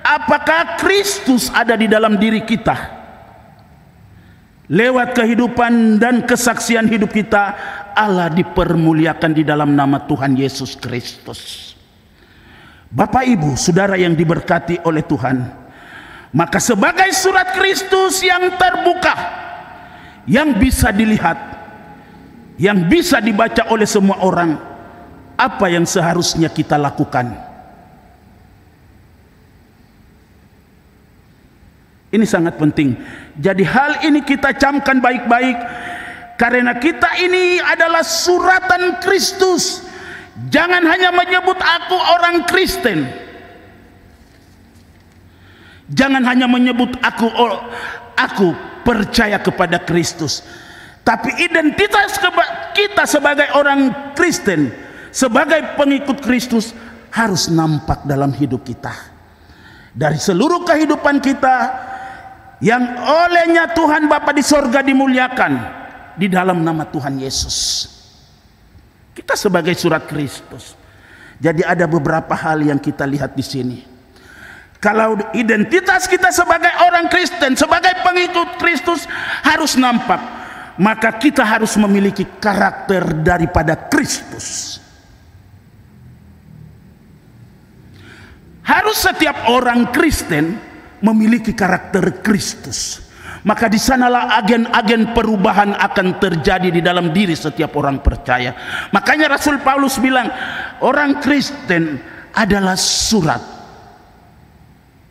apakah Kristus ada di dalam diri kita. Lewat kehidupan dan kesaksian hidup kita, Allah dipermuliakan di dalam nama Tuhan Yesus Kristus. Bapak, Ibu, Saudara yang diberkati oleh Tuhan, maka sebagai surat Kristus yang terbuka, yang bisa dilihat, yang bisa dibaca oleh semua orang, apa yang seharusnya kita lakukan? Ini sangat penting. Jadi hal ini kita camkan baik-baik, karena kita ini adalah suratan Kristus. Jangan hanya menyebut aku orang Kristen. Jangan hanya menyebut aku percaya kepada Kristus. Tapi identitas kita sebagai orang Kristen, sebagai pengikut Kristus, harus nampak dalam hidup kita. Dari seluruh kehidupan kita, yang olehnya Tuhan Bapa di sorga dimuliakan di dalam nama Tuhan Yesus. Kita sebagai surat Kristus. Jadi ada beberapa hal yang kita lihat di sini. Kalau identitas kita sebagai orang Kristen, sebagai pengikut Kristus harus nampak, maka kita harus memiliki karakter daripada Kristus. Harus setiap orang Kristen memiliki karakter Kristus. Maka di sanalah agen-agen perubahan akan terjadi di dalam diri setiap orang percaya. Makanya Rasul Paulus bilang, orang Kristen adalah surat,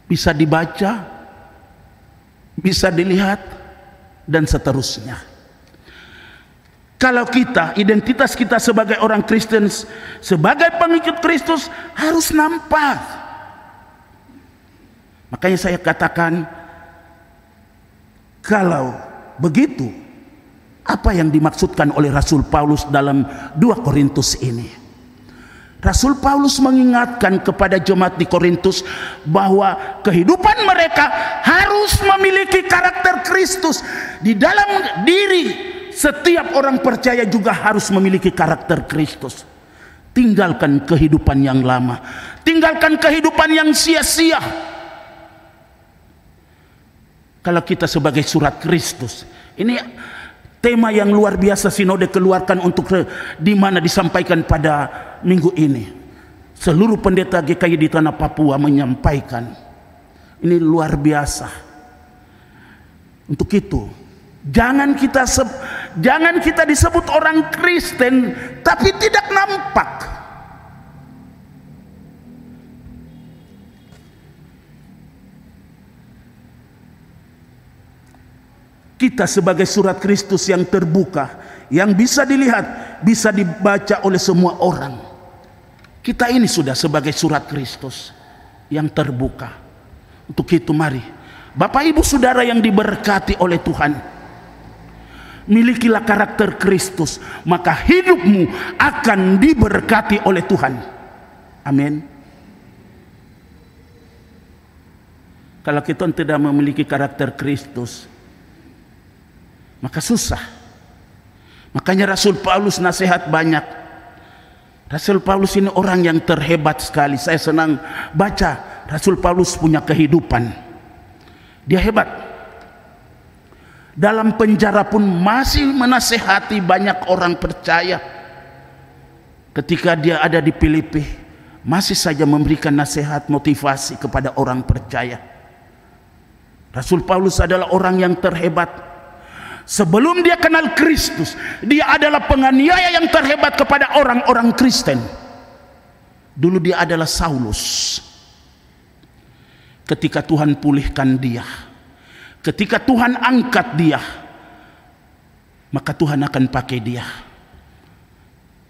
bisa dibaca, bisa dilihat, dan seterusnya. Kalau kita, identitas kita sebagai orang Kristen, sebagai pengikut Kristus harus nampak. Makanya saya katakan, kalau begitu, apa yang dimaksudkan oleh Rasul Paulus dalam 2 Korintus ini? Rasul Paulus mengingatkan kepada jemaat di Korintus bahwa kehidupan mereka harus memiliki karakter Kristus. Di dalam diri setiap orang percaya juga harus memiliki karakter Kristus. Tinggalkan kehidupan yang lama, tinggalkan kehidupan yang sia-sia. Kalau kita sebagai surat Kristus, ini tema yang luar biasa sinode keluarkan untuk di mana disampaikan pada minggu ini. Seluruh pendeta GKI di tanah Papua menyampaikan. Ini luar biasa. Untuk itu, jangan kita disebut orang Kristen tapi tidak nampak. Kita sebagai surat Kristus yang terbuka, yang bisa dilihat, bisa dibaca oleh semua orang. Kita ini sudah sebagai surat Kristus yang terbuka. Untuk itu mari, Bapak Ibu Saudara yang diberkati oleh Tuhan, milikilah karakter Kristus, maka hidupmu akan diberkati oleh Tuhan. Amin. Kalau kita tidak memiliki karakter Kristus, maka susah. Makanya Rasul Paulus nasihat banyak. Rasul Paulus ini orang yang terhebat sekali. Saya senang baca Rasul Paulus punya kehidupan. Dia hebat. Dalam penjara pun masih menasehati banyak orang percaya. Ketika dia ada di Filipi, masih saja memberikan nasihat motivasi kepada orang percaya. Rasul Paulus adalah orang yang terhebat. Sebelum dia kenal Kristus, dia adalah penganiaya yang terhebat kepada orang-orang Kristen. Dulu dia adalah Saulus. Ketika Tuhan pulihkan dia, ketika Tuhan angkat dia, maka Tuhan akan pakai dia.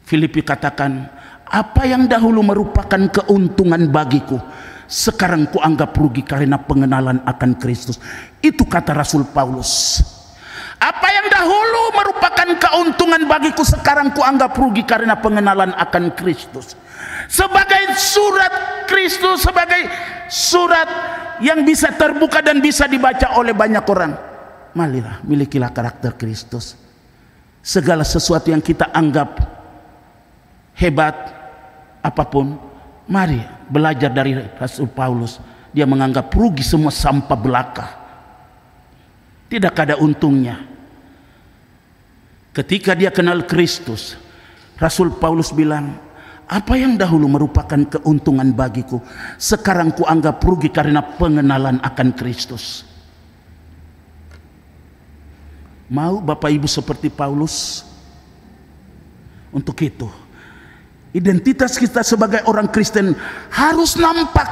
Filipi katakan, apa yang dahulu merupakan keuntungan bagiku, sekarang kuanggap rugi karena pengenalan akan Kristus. Itu kata Rasul Paulus. Apa yang dahulu merupakan keuntungan bagiku, sekarang kuanggap rugi karena pengenalan akan Kristus. Sebagai surat Kristus, sebagai surat yang bisa terbuka dan bisa dibaca oleh banyak orang, marilah milikilah karakter Kristus. Segala sesuatu yang kita anggap hebat apapun, mari belajar dari Rasul Paulus. Dia menganggap rugi semua sampah belaka, tidak ada untungnya. Ketika dia kenal Kristus, Rasul Paulus bilang, apa yang dahulu merupakan keuntungan bagiku, sekarang kuanggap rugi karena pengenalan akan Kristus. Mau Bapak Ibu seperti Paulus? Untuk itu, identitas kita sebagai orang Kristen harus nampak.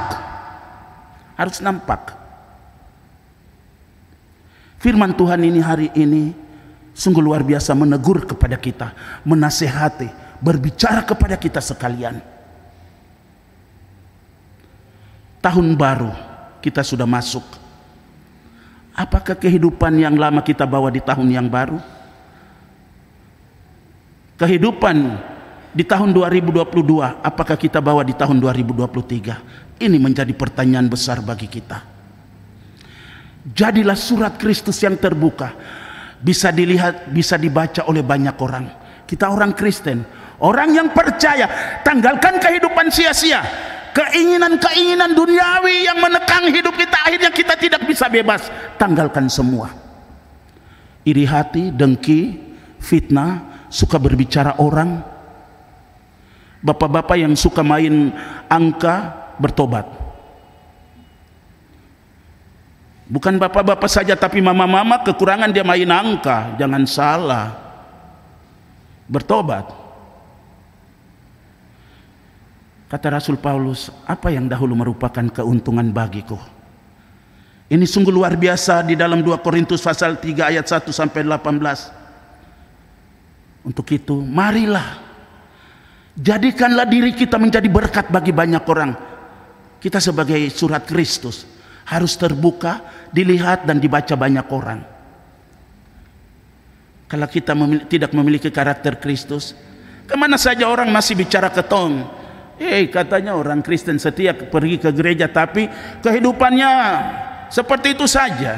Harus nampak. Firman Tuhan ini hari ini sungguh luar biasa, menegur kepada kita, menasehati, berbicara kepada kita sekalian. Tahun baru kita sudah masuk. Apakah kehidupan yang lama kita bawa di tahun yang baru? Kehidupan di tahun 2022, apakah kita bawa di tahun 2023? Ini menjadi pertanyaan besar bagi kita. Jadilah surat Kristus yang terbuka, bisa dilihat, bisa dibaca oleh banyak orang. Kita orang Kristen, orang yang percaya. Tanggalkan kehidupan sia-sia, keinginan-keinginan duniawi yang menekang hidup kita, akhirnya kita tidak bisa bebas. Tanggalkan semua. Iri hati, dengki, fitnah, suka berbicara orang. Bapak-bapak yang suka main angka, bertobat. Bukan bapak-bapak saja, tapi mama-mama kekurangan dia main angka. Jangan salah, bertobat. Kata Rasul Paulus, apa yang dahulu merupakan keuntungan bagiku. Ini sungguh luar biasa di dalam 2 Korintus pasal 3 ayat 1 sampai 18. Untuk itu, marilah jadikanlah diri kita menjadi berkat bagi banyak orang. Kita sebagai surat Kristus harus terbuka, dilihat dan dibaca banyak orang. Kalau kita tidak memiliki karakter Kristus, kemana saja orang masih bicara ketong. Katanya orang Kristen setia pergi ke gereja, tapi kehidupannya seperti itu saja.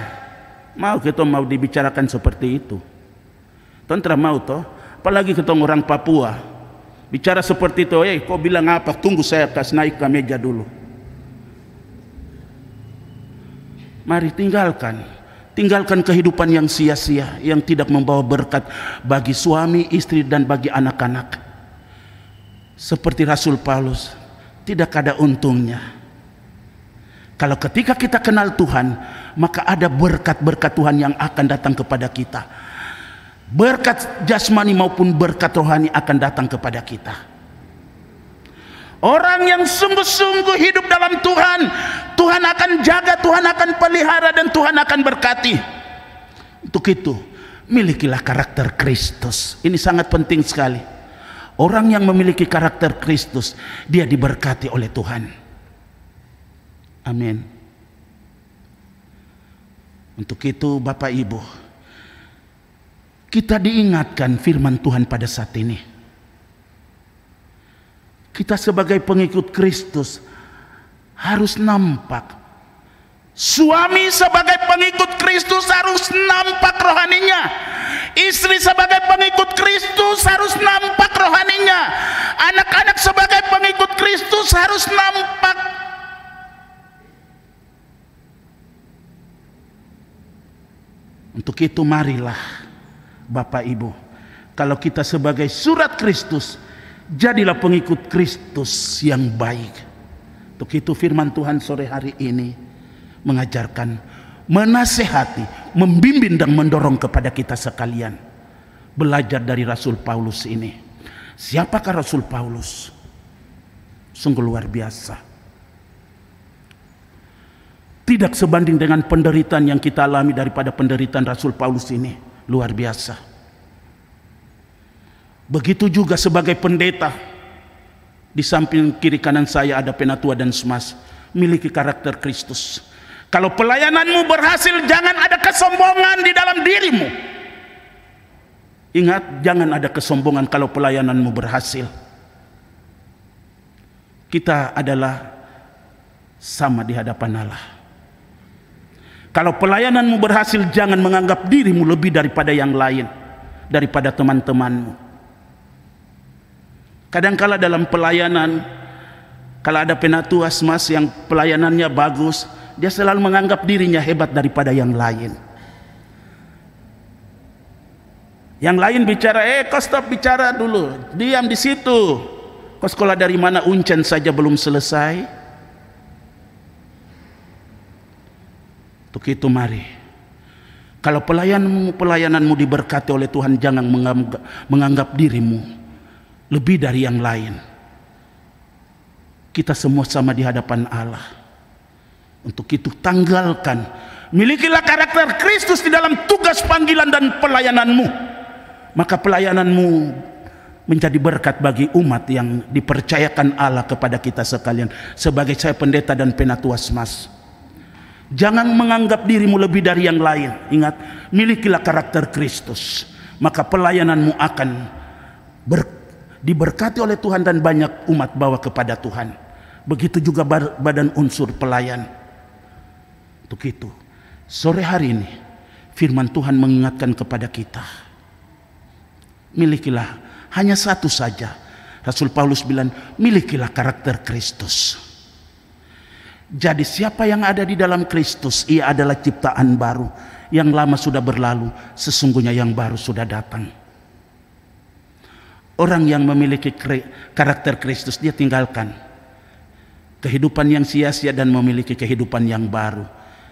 Mau kita mau dibicarakan seperti itu? Tontra mau toh? Apalagi ketong orang Papua bicara seperti itu. Kau bilang apa? Tunggu saya kasih naik ke meja dulu. Mari tinggalkan. Tinggalkan kehidupan yang sia-sia, yang tidak membawa berkat bagi suami, istri, dan bagi anak-anak. Seperti Rasul Paulus, tidak ada untungnya. Kalau ketika kita kenal Tuhan, maka ada berkat-berkat Tuhan yang akan datang kepada kita. Berkat jasmani maupun berkat rohani akan datang kepada kita. Orang yang sungguh-sungguh hidup dalam Tuhan, Tuhan akan jaga, Tuhan akan pelihara, dan Tuhan akan berkati. Untuk itu, milikilah karakter Kristus. Ini sangat penting sekali. Orang yang memiliki karakter Kristus, dia diberkati oleh Tuhan. Amin. Untuk itu, Bapak Ibu, kita diingatkan firman Tuhan pada saat ini. Kita sebagai pengikut Kristus harus nampak. Suami sebagai pengikut Kristus harus nampak rohaninya. Istri sebagai pengikut Kristus harus nampak rohaninya. Anak-anak sebagai pengikut Kristus harus nampak. Untuk itu marilah Bapak Ibu, kalau kita sebagai surat Kristus, jadilah pengikut Kristus yang baik. Untuk itu firman Tuhan sore hari ini mengajarkan, menasehati, membimbing dan mendorong kepada kita sekalian. Belajar dari Rasul Paulus ini. Siapakah Rasul Paulus? Sungguh luar biasa. Tidak sebanding dengan penderitaan yang kita alami daripada penderitaan Rasul Paulus ini. Luar biasa. Begitu juga sebagai pendeta, di samping kiri kanan saya ada penatua dan semas, miliki karakter Kristus. Kalau pelayananmu berhasil, jangan ada kesombongan di dalam dirimu. Ingat, jangan ada kesombongan kalau pelayananmu berhasil. Kita adalah sama di hadapan Allah. Kalau pelayananmu berhasil, jangan menganggap dirimu lebih daripada yang lain, daripada teman-temanmu. Kadangkala dalam pelayanan, kalau ada penatua semas yang pelayanannya bagus, dia selalu menganggap dirinya hebat daripada yang lain. Yang lain bicara, kau stop bicara dulu, diam di situ. Kau sekolah dari mana, uncen saja belum selesai. Untuk itu mari, kalau pelayananmu diberkati oleh Tuhan, jangan menganggap dirimu lebih dari yang lain. Kita semua sama di hadapan Allah. Untuk itu tanggalkan, milikilah karakter Kristus di dalam tugas panggilan dan pelayananmu. Maka pelayananmu menjadi berkat bagi umat yang dipercayakan Allah kepada kita sekalian. Sebagai saya pendeta dan penatua semas, jangan menganggap dirimu lebih dari yang lain. Ingat, milikilah karakter Kristus, maka pelayananmu akan diberkati oleh Tuhan dan banyak umat bawa kepada Tuhan. Begitu juga badan unsur pelayan. Untuk itu, sore hari ini firman Tuhan mengingatkan kepada kita, milikilah hanya satu saja. Rasul Paulus bilang, milikilah karakter Kristus. Jadi siapa yang ada di dalam Kristus, ia adalah ciptaan baru. Yang lama sudah berlalu, sesungguhnya yang baru sudah datang. Orang yang memiliki karakter Kristus, dia tinggalkan kehidupan yang sia-sia dan memiliki kehidupan yang baru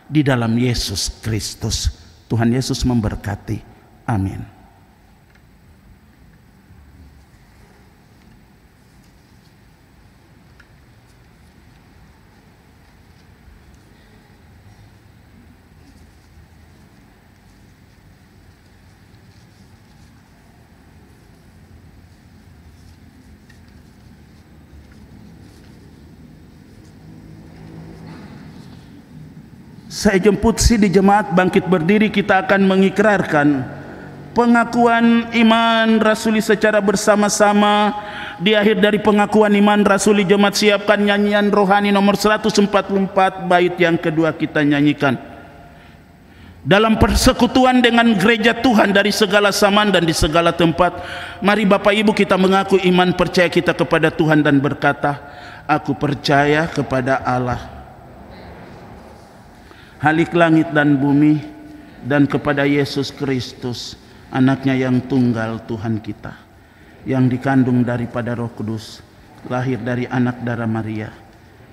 di dalam Yesus Kristus. Tuhan Yesus memberkati. Amin. Saya jemput di jemaat bangkit berdiri, kita akan mengikrarkan pengakuan iman rasuli secara bersama-sama. Di akhir dari pengakuan iman rasuli, jemaat siapkan nyanyian rohani nomor 144, bait yang kedua kita nyanyikan. Dalam persekutuan dengan gereja Tuhan dari segala zaman dan di segala tempat, mari Bapak Ibu kita mengaku iman percaya kita kepada Tuhan dan berkata, aku percaya kepada Allah, Halik langit dan bumi, dan kepada Yesus Kristus, anaknya yang tunggal Tuhan kita, yang dikandung daripada Roh Kudus, lahir dari anak darah Maria,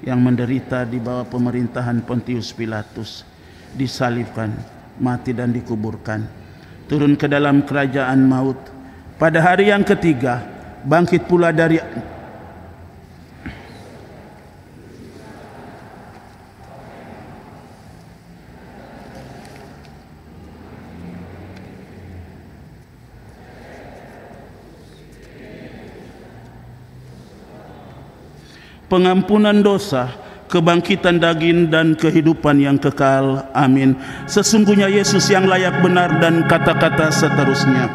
yang menderita di bawah pemerintahan Pontius Pilatus, disalibkan, mati dan dikuburkan, turun ke dalam kerajaan maut, pada hari yang ketiga bangkit pula dari pengampunan dosa, kebangkitan daging dan kehidupan yang kekal. Amin. Sesungguhnya Yesus yang layak benar dan kata-kata seterusnya.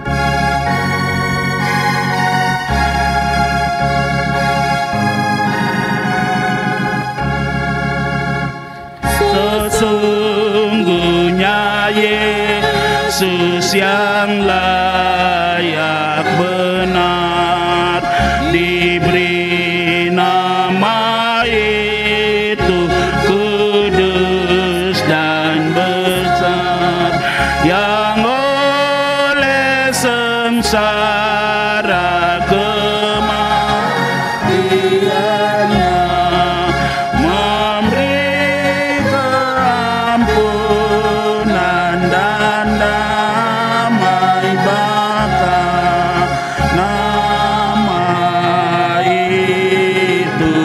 Sesungguhnya Yesus yang layak benar diberi nama itu kudus dan besar, yang oleh sengsara kematiannya memberi keampunan dan damai baka. Nama itu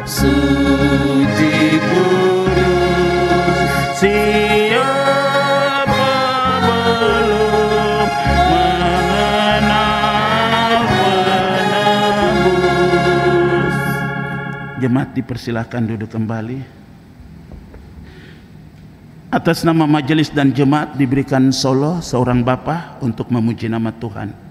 suci kudus. Siapa belum mengenal penebus? Jemaat dipersilakan duduk kembali. Atas nama majelis dan jemaat diberikan solo seorang bapa untuk memuji nama Tuhan.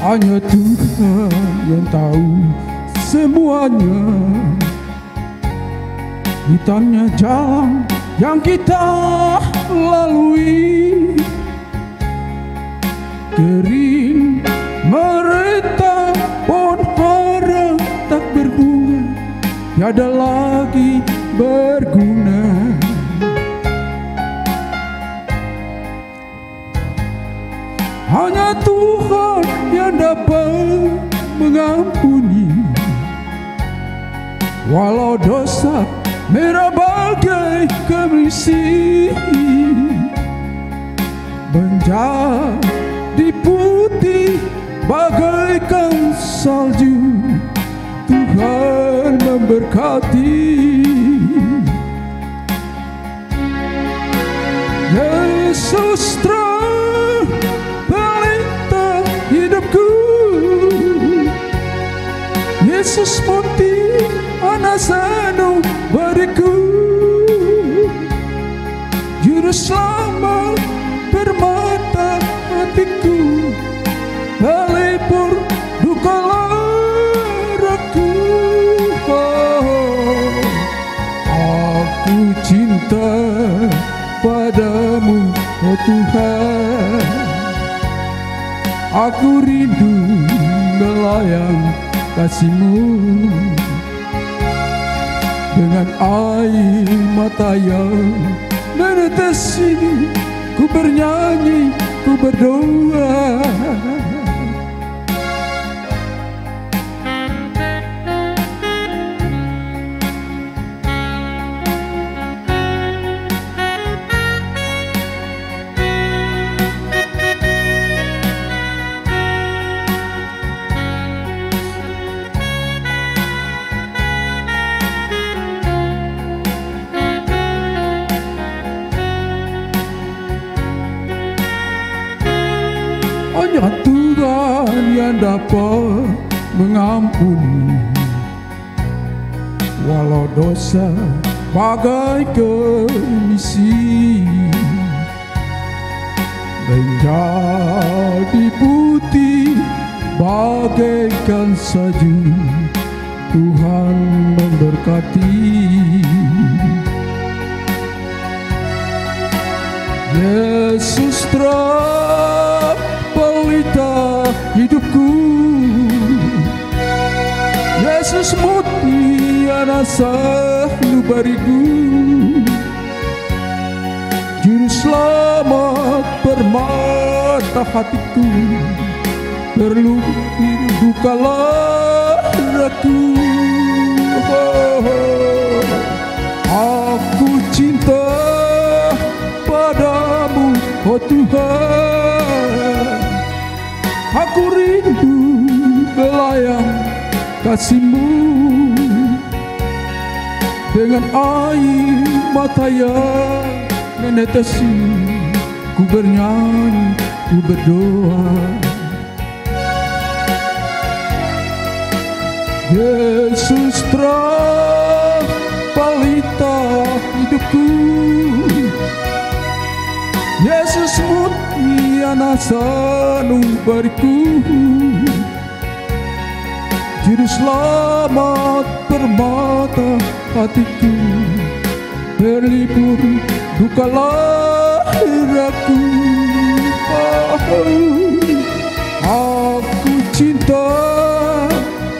Hanya Tuhan yang tahu semuanya. Hitamnya jalan yang kita lalui, kering meretap pohon hara tak berbunga, tiada lagi berguna. Hanya Tuhan yang dapat mengampuni, walau dosa merah bagai kemisi, menjadi putih bagaikan salju. Tuhan memberkati. Yesus terang pelita hidupku, Yesus putih anasanu bariku, juru selamat permata hatiku, pelipur duka laraku. Aku cinta padamu, oh Tuhan, aku rindu melayang kasih-Mu. Dengan air mata yang menetesi, ku bernyanyi, ku berdoa. Hanya Tuhan yang dapat mengampuni, walau dosa bagai kemisi menjadi putih bagaikan salju. Tuhan memberkati. Yesus terang pelita hidupku, Yesus mutiara sanubariku, juru selamat permata hatiku, terlupir dukalah aku. Aku cinta padamu, oh Tuhan. Aku rindu belayang kasih-Mu, dengan air mata yang menetesi, ku bernyanyi, ku berdoa. Yesus terang pelita hidupku, Yesus mutiara sanubariku, juru selamat permata hatiku, berlibur dukalah aku. Aku cinta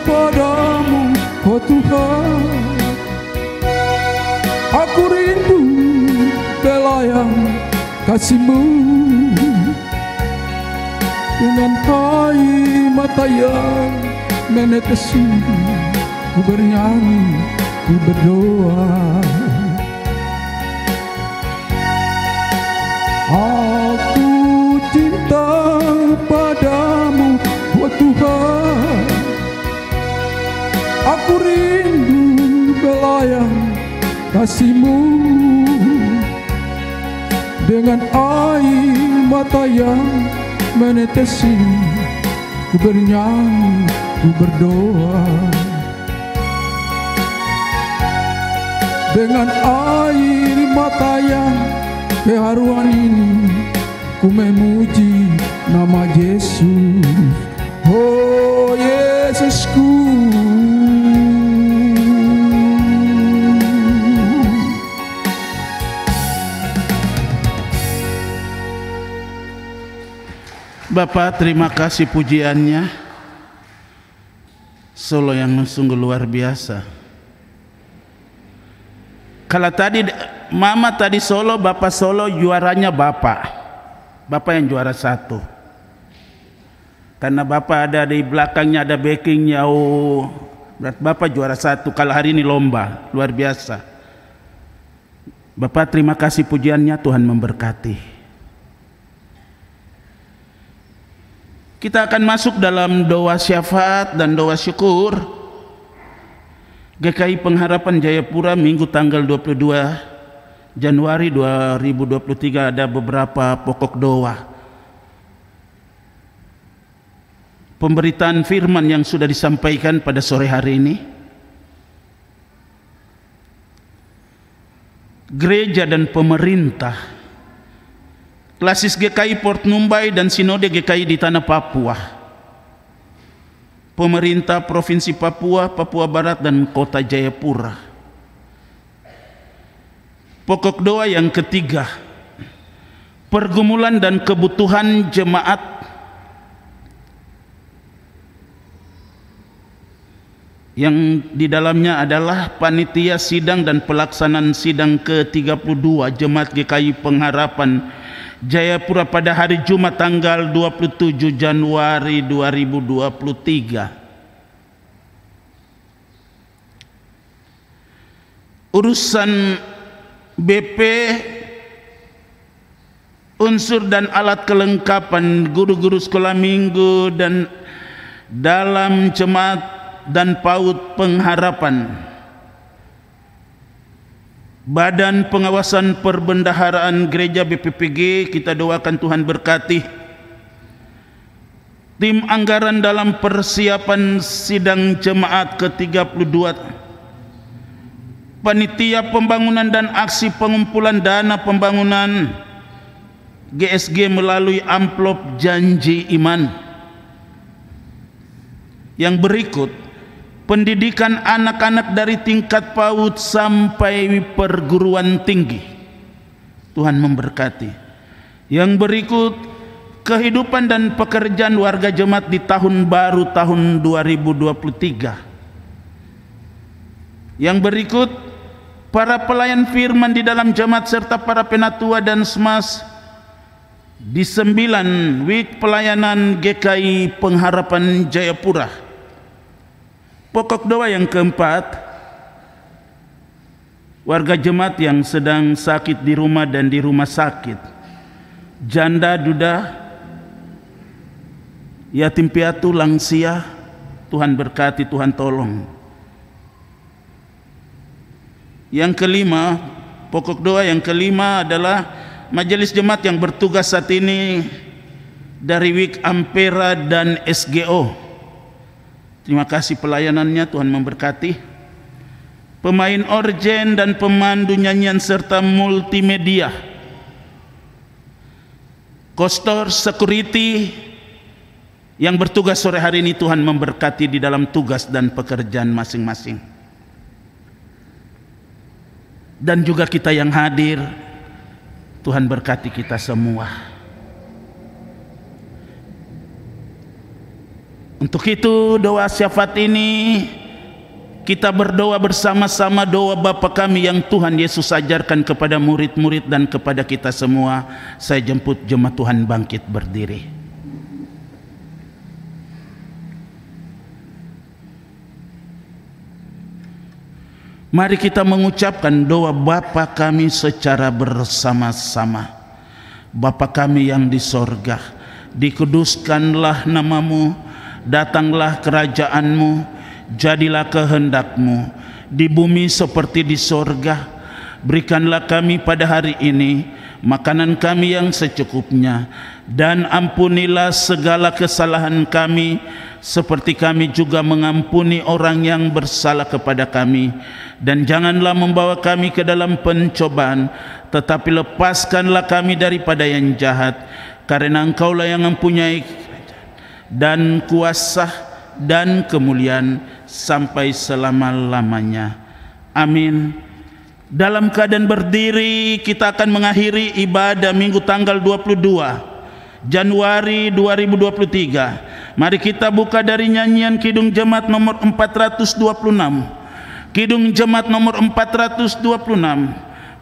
padamu, oh Tuhan. Aku rindu belayang kasih-Mu, dengan air mata yang menetesi, ku bernyanyi, ku berdoa. Aku cinta padamu, oh Tuhan. Aku rindu belayang kasih-Mu, dengan air mata yang menetesi, ku bernyanyi, ku berdoa. Dengan air mata yang keharuan ini, ku memuji nama Yesus, oh Yesusku. Bapak, terima kasih pujiannya. Solo yang sungguh luar biasa. Kalau tadi Mama tadi solo, Bapak solo, juaranya Bapak. Bapak yang juara 1. Karena Bapak ada di belakangnya, ada backingnya. Oh, Bapak juara 1. Kalau hari ini lomba, luar biasa. Bapak terima kasih pujiannya, Tuhan memberkati. Kita akan masuk dalam doa syafaat dan doa syukur GKI Pengharapan Jayapura Minggu tanggal 22 Januari 2023. Ada beberapa pokok doa. Pemberitaan firman yang sudah disampaikan pada sore hari ini. Gereja dan pemerintah, Klasis GKI Port Numbai dan Sinode GKI di Tanah Papua, pemerintah Provinsi Papua, Papua Barat dan Kota Jayapura. Pokok doa yang ketiga, pergumulan dan kebutuhan jemaat yang di dalamnya adalah panitia sidang dan pelaksanaan sidang ke-32 Jemaat GKI Pengharapan Jayapura pada hari Jumat tanggal 27 Januari 2023. Urusan BP, unsur dan alat kelengkapan guru-guru sekolah minggu dan dalam jemaat dan PAUD Pengharapan, Badan Pengawasan Perbendaharaan Gereja BPPG, kita doakan Tuhan berkati. Tim anggaran dalam persiapan sidang jemaat ke-32, panitia pembangunan dan aksi pengumpulan dana pembangunan GSG melalui amplop janji iman. Yang berikut, pendidikan anak-anak dari tingkat PAUD sampai perguruan tinggi. Tuhan memberkati. Yang berikut, kehidupan dan pekerjaan warga jemaat di tahun baru tahun 2023. Yang berikut, para pelayan firman di dalam jemaat serta para penatua dan semas di 9 week pelayanan GKI Pengharapan Jayapura. Pokok doa yang keempat, warga jemaat yang sedang sakit di rumah dan di rumah sakit, janda duda, yatim piatu, lansia, Tuhan berkati, Tuhan tolong. Yang kelima, pokok doa yang kelima adalah majelis jemaat yang bertugas saat ini dari Week Ampera dan SGO. Terima kasih pelayanannya, Tuhan memberkati. Pemain orgen dan pemandu nyanyian serta multimedia, kostor, security yang bertugas sore hari ini, Tuhan memberkati di dalam tugas dan pekerjaan masing-masing. Dan juga kita yang hadir, Tuhan berkati kita semua. Untuk itu doa syafaat ini kita berdoa bersama-sama, doa Bapa kami yang Tuhan Yesus ajarkan kepada murid-murid dan kepada kita semua. Saya jemput jemaat Tuhan bangkit berdiri. Mari kita mengucapkan doa Bapa kami secara bersama-sama. Bapa kami yang di sorga, dikuduskanlah namamu, datanglah kerajaanmu, jadilah kehendakmu di bumi seperti di sorga. Berikanlah kami pada hari ini makanan kami yang secukupnya, dan ampunilah segala kesalahan kami seperti kami juga mengampuni orang yang bersalah kepada kami. Dan janganlah membawa kami ke dalam pencobaan, tetapi lepaskanlah kami daripada yang jahat, karena Engkaulah yang mempunyai dan kuasa dan kemuliaan sampai selama-lamanya. Amin. Dalam keadaan berdiri, kita akan mengakhiri ibadah minggu tanggal 22 Januari 2023. Mari kita buka dari nyanyian Kidung Jemaat nomor 426. Kidung Jemaat nomor 426,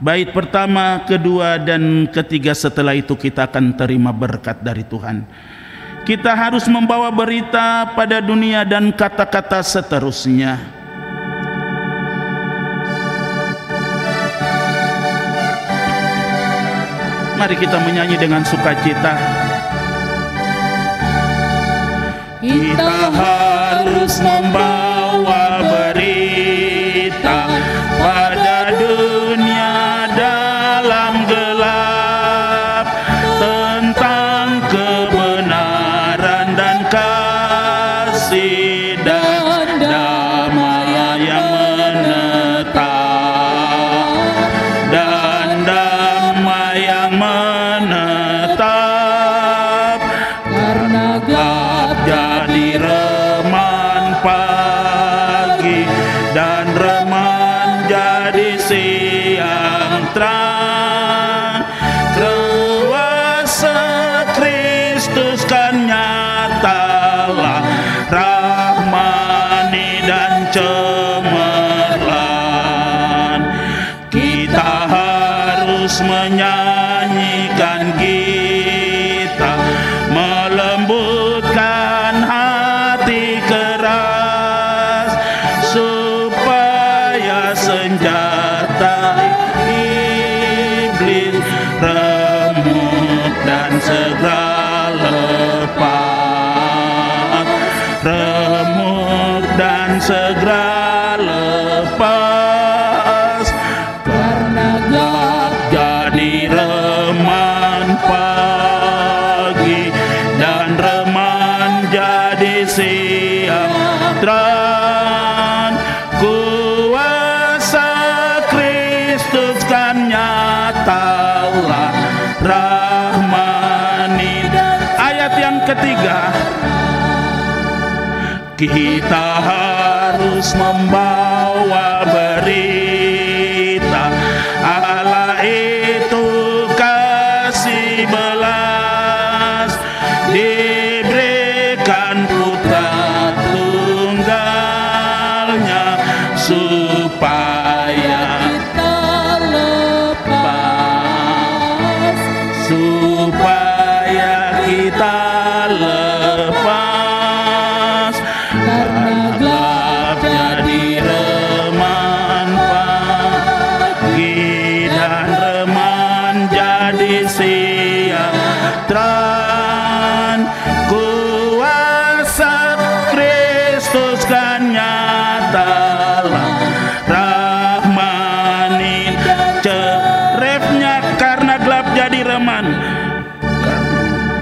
bait pertama, kedua, dan ketiga. Setelah itu kita akan terima berkat dari Tuhan. Kita harus membawa berita pada dunia dan kata-kata seterusnya. Mari kita menyanyi dengan sukacita. Kita harus membawa berita pada dunia dalam gelap tentang kebenaran dan kasih dan damai yang menetap, dan damai yang menetap, karena gelap jadi reman terus menyanyikan kita, melembutkan hati keras, supaya senjata iblis remuk dan segera lepas, remuk dan segera lepas, karena gelap jadi reman pagi dan reman jadi siang terang. Kuasa Kristus kan nyatalah rahmani. Ayat yang ketiga, kita harus membawa berita Allah itu kasih belas, diberikan putra tunggalnya supaya kita lepas, supaya kita lepas, karena gelap jadi reman pagi dan reman jadi siang terang. Kuasa Kristus kan nyatalah rahmani. Cerefnya karena gelap jadi reman,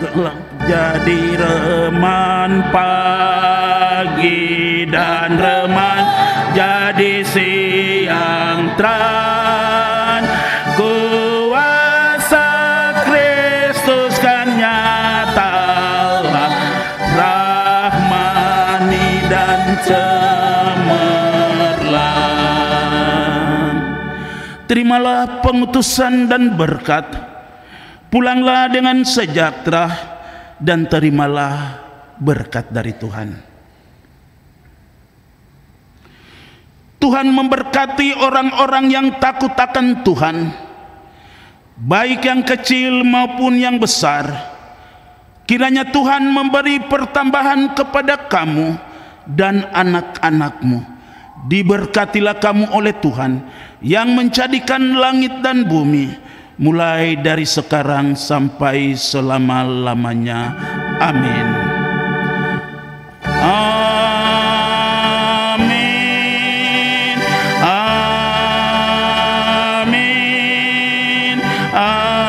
gelap jadi reman pagi dan reman jadi siang terang. Kuasa Kristus kan nyatalah rahmani dan cemerlang. Terimalah pengutusan dan berkat, pulanglah dengan sejahtera dan terimalah berkat dari Tuhan. Tuhan memberkati orang-orang yang takut akan Tuhan, baik yang kecil maupun yang besar. Kiranya Tuhan memberi pertambahan kepada kamu dan anak-anakmu. Diberkatilah kamu oleh Tuhan yang menjadikan langit dan bumi, mulai dari sekarang sampai selama-lamanya. Amin. Amin. Amin. Amin.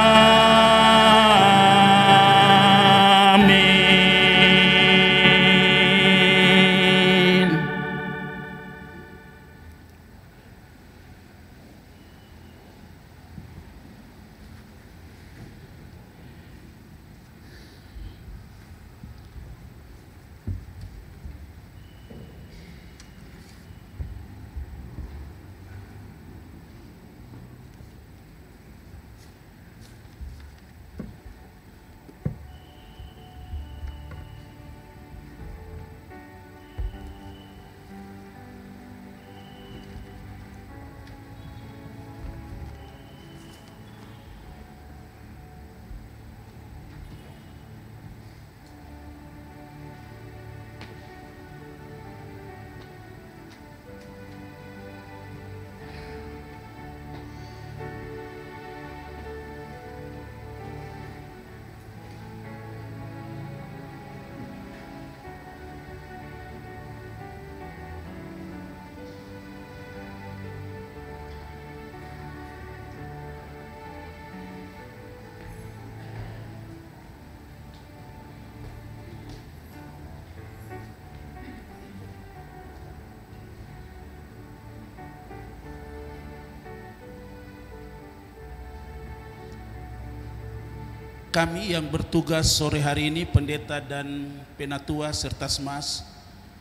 Kami yang bertugas sore hari ini, pendeta dan penatua serta semas,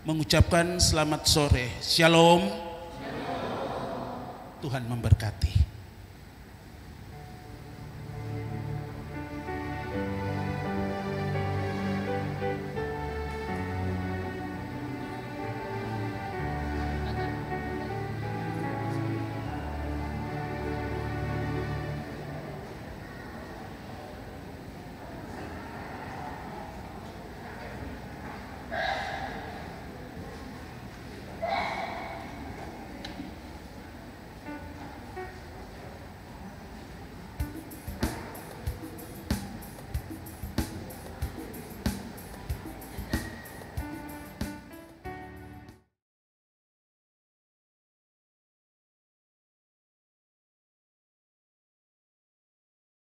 mengucapkan selamat sore. Shalom. Tuhan memberkati.